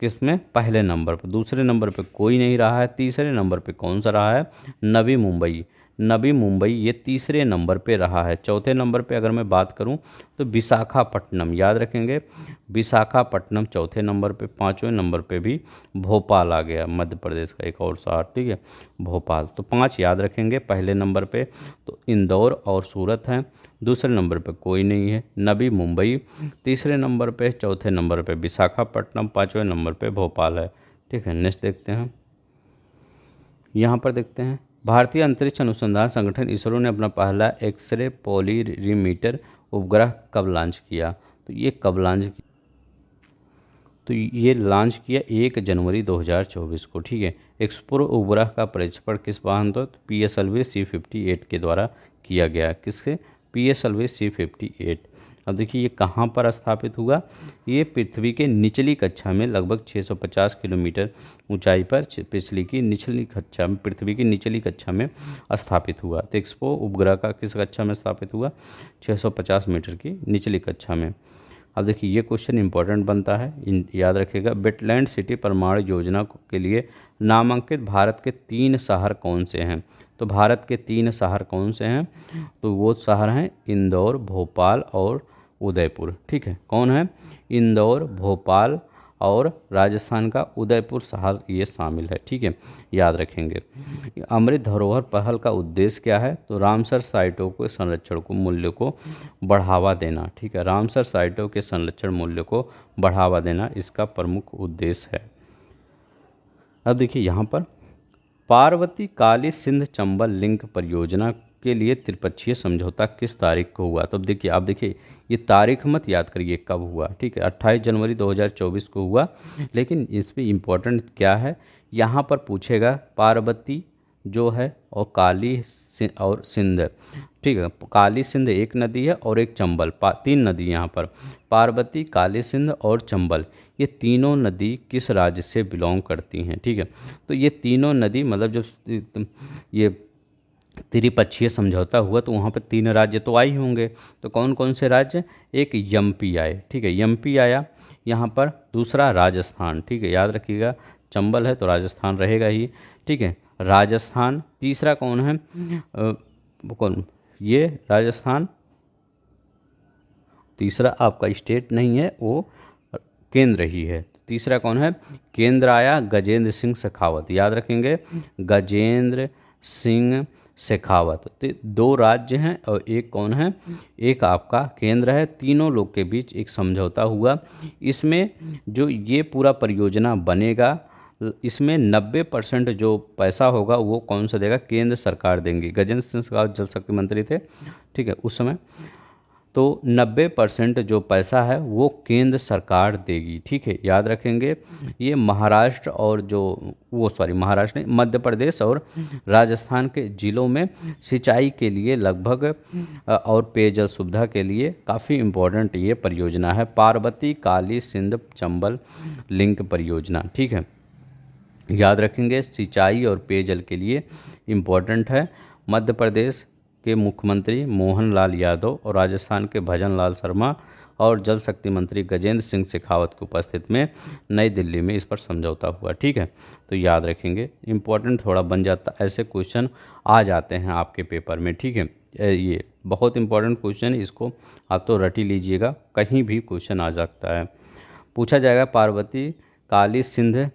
किसमें? पहले नंबर पर। दूसरे नंबर पे कोई नहीं रहा है। तीसरे नंबर पे कौन सा रहा है? नवी मुंबई। नवी मुंबई ये तीसरे नंबर पे रहा है। चौथे नंबर पे अगर मैं बात करूं तो विशाखापट्टनम। याद रखेंगे, विशाखापट्टनम चौथे नंबर पे। पाँचवें नंबर पे भी भोपाल आ गया, मध्य प्रदेश का एक और शहर। ठीक है, भोपाल। तो 5 याद रखेंगे। पहले नंबर पे तो इंदौर और सूरत हैं, दूसरे नंबर पे कोई नहीं है, नवी मुंबई। तीसरे नंबर पे, चौथे नंबर पे विशाखापट्टनम, पाँचवें नंबर पे भोपाल है। ठीक है, नेक्स्ट देखते हैं। यहाँ पर देखते हैं, भारतीय अंतरिक्ष अनुसंधान संगठन इसरो ने अपना पहला एक्सरे पोलरीमीटर उपग्रह कब लॉन्च किया? तो ये कब लॉन्च किया? तो ये लॉन्च किया 1 जनवरी 2024 को। ठीक है, एक्सप्रो उपग्रह का प्रक्षेपण किस वाहन तो PSLV C58 के द्वारा किया गया। किसके? PSLV C58। अब देखिए ये कहाँ पर स्थापित हुआ, ये पृथ्वी के निचली कक्षा में लगभग 650 किलोमीटर ऊंचाई पर पृथ्वी की निचली कक्षा में स्थापित हुआ। तो एक्सपो उपग्रह का किस कक्षा में स्थापित हुआ, 650 मीटर की निचली कक्षा में। अब देखिए ये क्वेश्चन इंपॉर्टेंट बनता है, याद रखिएगा। वेटलैंड सिटी परमाणु योजना के लिए नामांकित भारत के 3 शहर कौन से हैं। तो भारत के 3 शहर कौन से हैं, तो वो शहर हैं इंदौर, भोपाल और उदयपुर। ठीक है, कौन है, इंदौर, भोपाल और राजस्थान का उदयपुर शहर ये शामिल है। ठीक है, याद रखेंगे। अमृत धरोहर पहल का उद्देश्य क्या है, तो रामसर साइटों के संरक्षण को मूल्य को बढ़ावा देना। ठीक है, रामसर साइटों के संरक्षण मूल्य को बढ़ावा देना इसका प्रमुख उद्देश्य है। अब देखिए यहाँ पर पार्वती काली सिंध चंबल लिंक परियोजना के लिए त्रिपक्षीय समझौता किस तारीख को हुआ। तो अब देखिए, आप देखिए ये तारीख मत याद करिए कब हुआ। ठीक है, 28 जनवरी 2024 को हुआ। लेकिन इस पर इम्पोर्टेंट क्या है, यहाँ पर पूछेगा पार्वती जो है और काली और सिंध। ठीक है, काली सिंध एक नदी है और एक चंबल, 3 नदी यहाँ पर, पार्वती, काली सिंध और चंबल, ये तीनों नदी किस राज्य से बिलोंग करती हैं। ठीक है, तो ये तीनों नदी मतलब जब ये त्रिपक्षीय समझौता हुआ तो वहाँ पर 3 राज्य तो आए होंगे। तो कौन कौन से राज्य, एक एमपी आए। ठीक है, एमपी आया यहाँ पर, दूसरा राजस्थान। ठीक है, याद रखिएगा, चंबल है तो राजस्थान रहेगा ही। ठीक है, राजस्थान। तीसरा कौन है, कौन, ये राजस्थान। तीसरा आपका स्टेट नहीं है, वो केंद्र ही है। तीसरा कौन है, केंद्र आया गजेंद्र सिंह शेखावत। याद रखेंगे, गजेंद्र सिंह शेखावत। तो 2 राज्य हैं और एक कौन है, एक आपका केंद्र है। तीनों लोग के बीच एक समझौता हुआ। इसमें जो ये पूरा परियोजना बनेगा, इसमें 90% जो पैसा होगा वो कौन सा देगा, केंद्र सरकार देंगी। गजेंद्र सिंह शेखावत जल शक्ति मंत्री थे। ठीक है, उस समय तो 90% जो पैसा है वो केंद्र सरकार देगी। ठीक है, याद रखेंगे। ये महाराष्ट्र और महाराष्ट्र नहीं, मध्य प्रदेश और राजस्थान के ज़िलों में सिंचाई के लिए लगभग और पेयजल सुविधा के लिए काफ़ी इम्पोर्टेंट ये परियोजना है, पार्वती काली सिंध चंबल लिंक परियोजना। ठीक है, याद रखेंगे, सिंचाई और पेयजल के लिए इम्पोर्टेंट है। मध्य प्रदेश के मुख्यमंत्री मोहन लाल यादव और राजस्थान के भजन लाल शर्मा और जल शक्ति मंत्री गजेंद्र सिंह शेखावत की उपस्थिति में नई दिल्ली में इस पर समझौता हुआ। ठीक है, तो याद रखेंगे, इम्पोर्टेंट थोड़ा बन जाता, ऐसे क्वेश्चन आ जाते हैं आपके पेपर में। ठीक है, ये बहुत इंपॉर्टेंट क्वेश्चन है, इसको आप तो रट ही लीजिएगा, कहीं भी क्वेश्चन आ सकता है। पूछा जाएगा पार्वती काली सिंध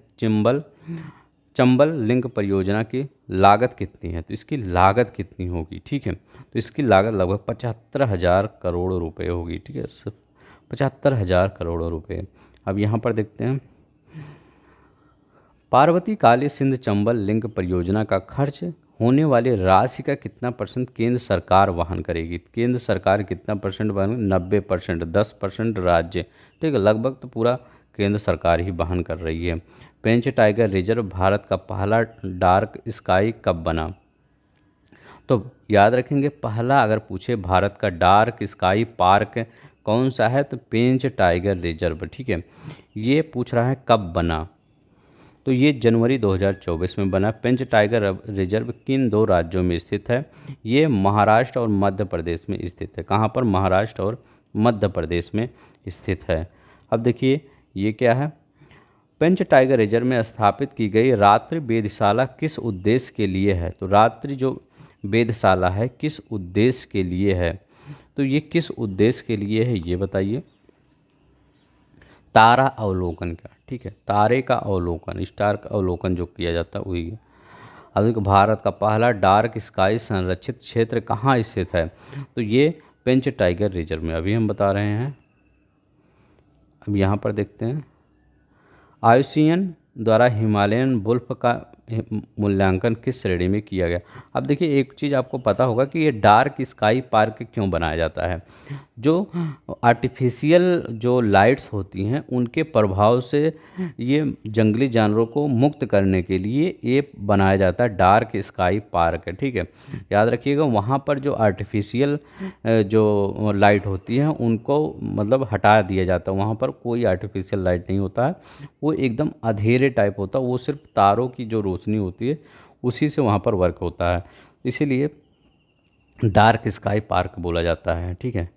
चंबल लिंक परियोजना की लागत कितनी है, तो इसकी लागत कितनी होगी। ठीक है, तो इसकी लागत लगभग 75,000 करोड़ रुपए होगी। ठीक है, 75,000 करोड़ रुपए। अब यहाँ पर देखते हैं पार्वती काली सिंध चंबल लिंक परियोजना का खर्च होने वाली राशि का कितना % केंद्र सरकार वहन करेगी। केंद्र सरकार कितना % वहन, 90%, 10% राज्य। ठीक है, लगभग तो पूरा केंद्र सरकार ही वहन कर रही है। पेंच टाइगर रिजर्व भारत का पहला डार्क स्काई कब बना, तो याद रखेंगे, पहला अगर पूछे भारत का डार्क स्काई पार्क कौन सा है, तो पेंच टाइगर रिजर्व। ठीक है, ये पूछ रहा है कब बना, तो ये जनवरी 2024 में बना। पेंच टाइगर रिजर्व किन 2 राज्यों में स्थित है, ये महाराष्ट्र और मध्य प्रदेश में स्थित है। कहाँ पर, महाराष्ट्र और मध्य प्रदेश में स्थित है। अब देखिए ये क्या है, पेंच टाइगर रिजर्व में स्थापित की गई रात्रि वेधशाला किस उद्देश्य के लिए है, तो रात्रि जो वेधशाला है किस उद्देश्य के लिए है, तो ये किस उद्देश्य के लिए है ये बताइए। तारा अवलोकन का। ठीक है, तारे का अवलोकन, स्टार का अवलोकन जो किया जाता है वही है। अब देखो, भारत का पहला डार्क स्काई संरक्षित क्षेत्र कहाँ स्थित है, तो ये पेंच टाइगर रिजर्व में, अभी हम बता रहे हैं। अब यहाँ पर देखते हैं, आईयूसीएन द्वारा हिमालयन वुल्फ का मूल्यांकन किस श्रेणी में किया गया। अब देखिए एक चीज़ आपको पता होगा कि ये डार्क स्काई पार्क क्यों बनाया जाता है। जो आर्टिफिशियल जो लाइट्स होती हैं उनके प्रभाव से ये जंगली जानवरों को मुक्त करने के लिए ये बनाया जाता है डार्क स्काई पार्क है, ठीक है। याद रखिएगा वहाँ पर जो आर्टिफिशियल जो लाइट होती है उनको मतलब हटा दिया जाता है, वहाँ पर कोई आर्टिफिशियल लाइट नहीं होता है, वो एकदम अंधेरे टाइप होता है, वो सिर्फ तारों की जो रोशनी होती है उसी से वहाँ पर वर्क होता है, इसीलिए डार्क स्काई पार्क बोला जाता है, ठीक है।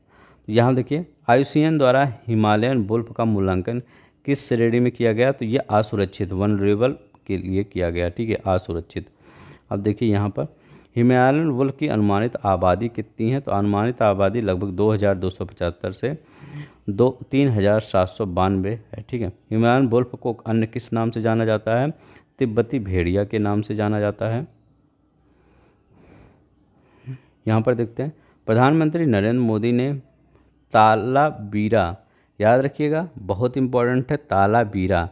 यहाँ देखिए IUCN द्वारा हिमालयन वुल्फ का मूल्यांकन किस श्रेणी में किया गया, तो ये असुरक्षित वनरेबल के लिए किया गया, ठीक है, असुरक्षित। अब देखिए यहाँ पर हिमालयन वुल्फ की अनुमानित आबादी कितनी है, तो अनुमानित आबादी लगभग 2275 से 3792 है, ठीक है। हिमालयन वुल्फ को अन्य किस नाम से जाना जाता है, तिब्बती भेड़िया के नाम से जाना जाता है। यहाँ पर देखते हैं प्रधानमंत्री नरेंद्र मोदी ने तालाबीरा, याद रखिएगा बहुत इंपॉर्टेंट है, तालाबीरा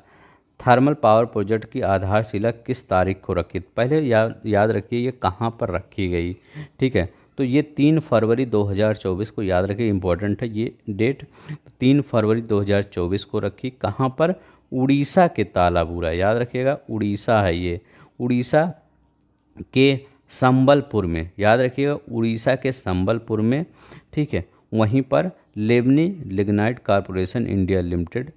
थर्मल पावर प्रोजेक्ट की आधारशिला किस तारीख को रखी, पहले याद रखिए ये कहाँ पर रखी गई, ठीक है। तो ये 3 फरवरी 2024 को, याद रखिए इंपॉर्टेंट है ये डेट, 3 फरवरी 2024 को रखी, कहाँ पर, उड़ीसा के तालाबीरा, याद रखिएगा उड़ीसा है ये, उड़ीसा के संबलपुर में, याद रखिएगा उड़ीसा के संबलपुर में, ठीक है। वहीं पर लेबनी लिग्नाइट कॉरपोरेशन इंडिया लिमिटेड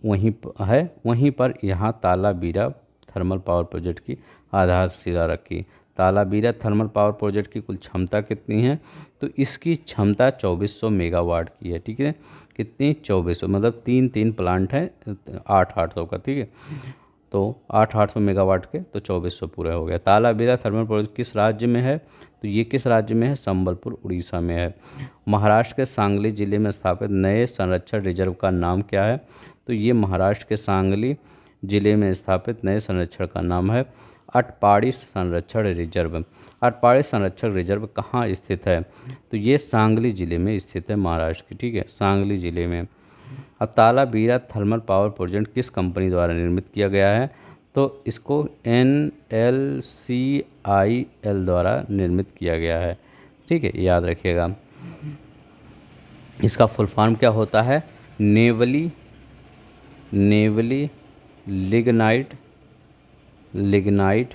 वहीं है, वहीं पर यहाँ तालाबीरा थर्मल पावर प्रोजेक्ट की आधारशिला रखी। तालाबीरा थर्मल पावर प्रोजेक्ट की कुल क्षमता कितनी है, तो इसकी क्षमता 2400 मेगावाट की है, ठीक है। कितनी, 2400, मतलब 3 प्लांट हैं 800 का, ठीक है। तो 800 मेगावाट के, तो 2400 पूरा हो गया। तालाबीरा थर्मल प्रोजेक्ट किस राज्य में है, तो ये किस राज्य में है, संबलपुर उड़ीसा में है। महाराष्ट्र के सांगली जिले में स्थापित नए संरक्षण रिजर्व का नाम क्या है, तो ये महाराष्ट्र के सांगली जिले में स्थापित नए संरक्षण का नाम है अटपाड़ी संरक्षण रिजर्व। अटपाड़ी संरक्षण रिजर्व कहाँ स्थित है, तो ये सांगली जिले में स्थित है, महाराष्ट्र की, ठीक है, सांगली जिले में। अब तालाबीरा थर्मल पावर प्रोजेक्ट किस कंपनी द्वारा निर्मित किया गया है, तो इसको NLCIL द्वारा निर्मित किया गया है, ठीक है, याद रखिएगा। इसका फुल फॉर्म क्या होता है, Neyveli lignite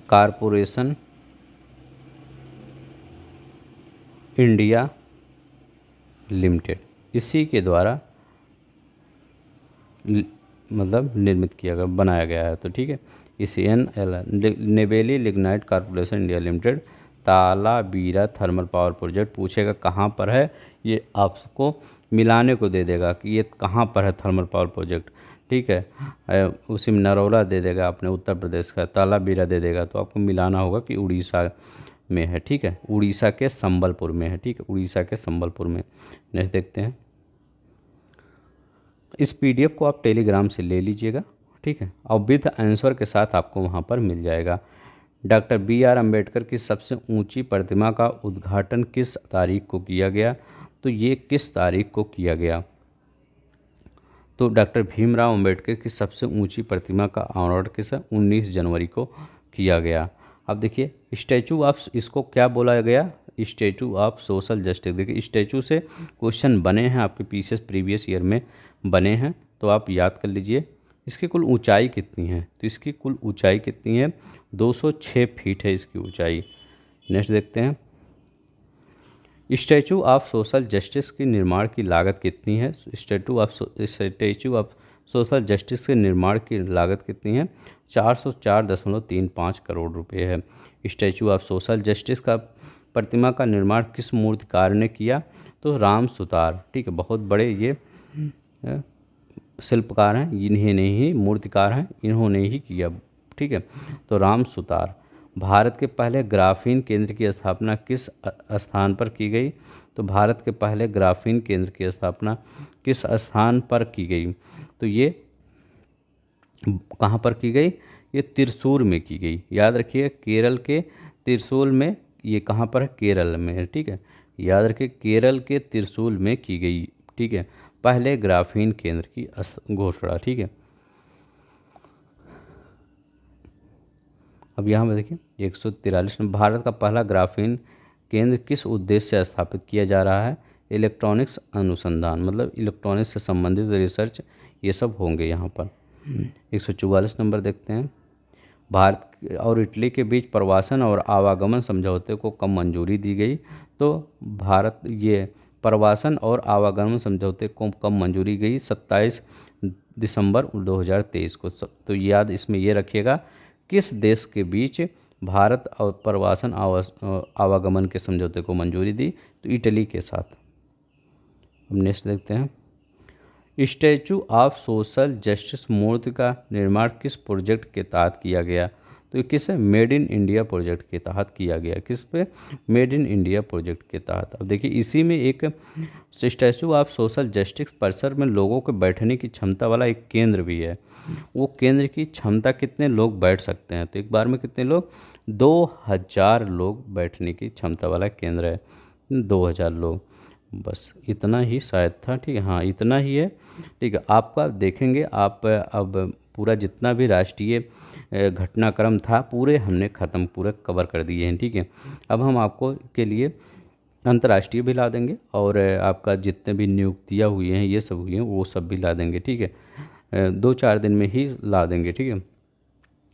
corporation India limited, इसी के द्वारा मतलब निर्मित किया गया, बनाया गया है, तो ठीक है। इसी Neyveli lignite corporation India limited Talabira thermal power project पूछेगा कहाँ पर है, ये आपको मिलाने को दे देगा कि ये कहाँ पर है थर्मल पावर प्रोजेक्ट, ठीक है। उसी में नरौला दे देगा अपने उत्तर प्रदेश का, तालाबीरा दे देगा, तो आपको मिलाना होगा कि उड़ीसा में है, ठीक है, उड़ीसा के संबलपुर में है, ठीक है, उड़ीसा के संबलपुर में। नेक्स्ट देखते हैं, इस PDF को आप टेलीग्राम से ले लीजिएगा, ठीक है, और विद आंसर के साथ आपको वहाँ पर मिल जाएगा। डॉक्टर BR अम्बेडकर की सबसे ऊंची प्रतिमा का उद्घाटन किस तारीख को किया गया, तो ये किस तारीख को किया गया, तो डॉक्टर भीमराव अम्बेडकर की सबसे ऊंची प्रतिमा का अनावरण किस 19 जनवरी को किया गया। अब देखिए स्टैचू ऑफ, इसको क्या बोला गया, स्टैचू ऑफ सोशल जस्टिस। देखिए स्टैचू से क्वेश्चन बने हैं आपके पीछे प्रीवियस ईयर में बने हैं, तो आप याद कर लीजिए। इसकी कुल ऊंचाई कितनी है, तो इसकी कुल ऊंचाई कितनी है, 206 फीट है इसकी ऊंचाई। नेक्स्ट देखते हैं, स्टैचू ऑफ सोशल जस्टिस के निर्माण की लागत कितनी है, स्टैचू ऑफ सोशल जस्टिस के निर्माण की लागत कितनी है, 404.35 करोड़ रुपए है। स्टैचू ऑफ सोशल जस्टिस का प्रतिमा का निर्माण किस मूर्तिकार ने किया, तो राम सुतार, ठीक है, बहुत बड़े ये शिल्पकार हैं, इन्हें ने ही मूर्तिकार हैं, इन्होंने ही किया, ठीक है, तो राम सुतार। भारत के पहले ग्राफीन केंद्र की स्थापना किस स्थान पर की गई, तो भारत के पहले ग्राफीन केंद्र की स्थापना किस स्थान पर की गई, तो ये कहाँ पर की गई, ये त्रिशूर में की गई। याद रखिए केरल के त्रिशूल में, ये कहाँ पर है, केरल में है, ठीक है, याद रखिए केरल के त्रिशूल में की गई, ठीक है, पहले ग्राफीन केंद्र की घोषणा, ठीक है। अब यहाँ पर देखिए 143 में, भारत का पहला ग्राफीन केंद्र किस उद्देश्य से स्थापित किया जा रहा है? इलेक्ट्रॉनिक्स अनुसंधान, मतलब इलेक्ट्रॉनिक्स से संबंधित रिसर्च ये सब होंगे यहाँ पर। 144 नंबर देखते हैं, भारत और इटली के बीच प्रवासन और आवागमन समझौते को कब मंजूरी दी गई? तो भारत ये प्रवासन और आवागमन समझौते को कब मंजूरी गई? 27 दिसंबर 2023 को। तो याद इसमें ये रखिएगा, किस देश के बीच भारत और प्रवासन आवागमन के समझौते को मंजूरी दी? तो इटली के साथ। अब नेक्स्ट देखते हैं, स्टैचू ऑफ सोशल जस्टिस मूर्ति का निर्माण किस प्रोजेक्ट के तहत किया गया? तो ये किस है? मेड इन इंडिया प्रोजेक्ट के तहत किया गया। किस पे? मेड इन इंडिया प्रोजेक्ट के तहत। अब देखिए इसी में एक स्टैचू ऑफ सोशल जस्टिस परिसर में लोगों के बैठने की क्षमता वाला एक केंद्र भी है। वो केंद्र की क्षमता कितने लोग बैठ सकते हैं? तो एक बार में कितने लोग? 2000 लोग बैठने की क्षमता वाला केंद्र है, 2000 लोग। बस इतना ही शायद था, ठीक है, हाँ इतना ही है, ठीक है। आपका देखेंगे आप अब पूरा जितना भी राष्ट्रीय घटनाक्रम था पूरे हमने ख़त्म पूरे कवर कर दिए हैं, ठीक है। अब हम आपको के लिए अंतर्राष्ट्रीय भी ला देंगे और आपका जितने भी नियुक्तियाँ हुई हैं ये सब हुई हैं वो सब भी ला देंगे, ठीक है। 2-4 दिन में ही ला देंगे, ठीक है।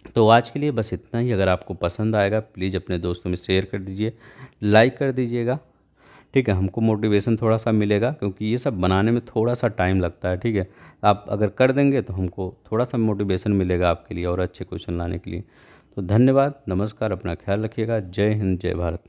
तो आज के लिए बस इतना ही। अगर आपको पसंद आएगा प्लीज़ अपने दोस्तों में शेयर कर दीजिए, लाइक कर दीजिएगा, ठीक है। हमको मोटिवेशन थोड़ा सा मिलेगा क्योंकि ये सब बनाने में थोड़ा सा टाइम लगता है, ठीक है। आप अगर कर देंगे तो हमको थोड़ा सा मोटिवेशन मिलेगा आपके लिए और अच्छे क्वेश्चन लाने के लिए। तो धन्यवाद, नमस्कार, अपना ख्याल रखिएगा। जय हिंद, जय भारत।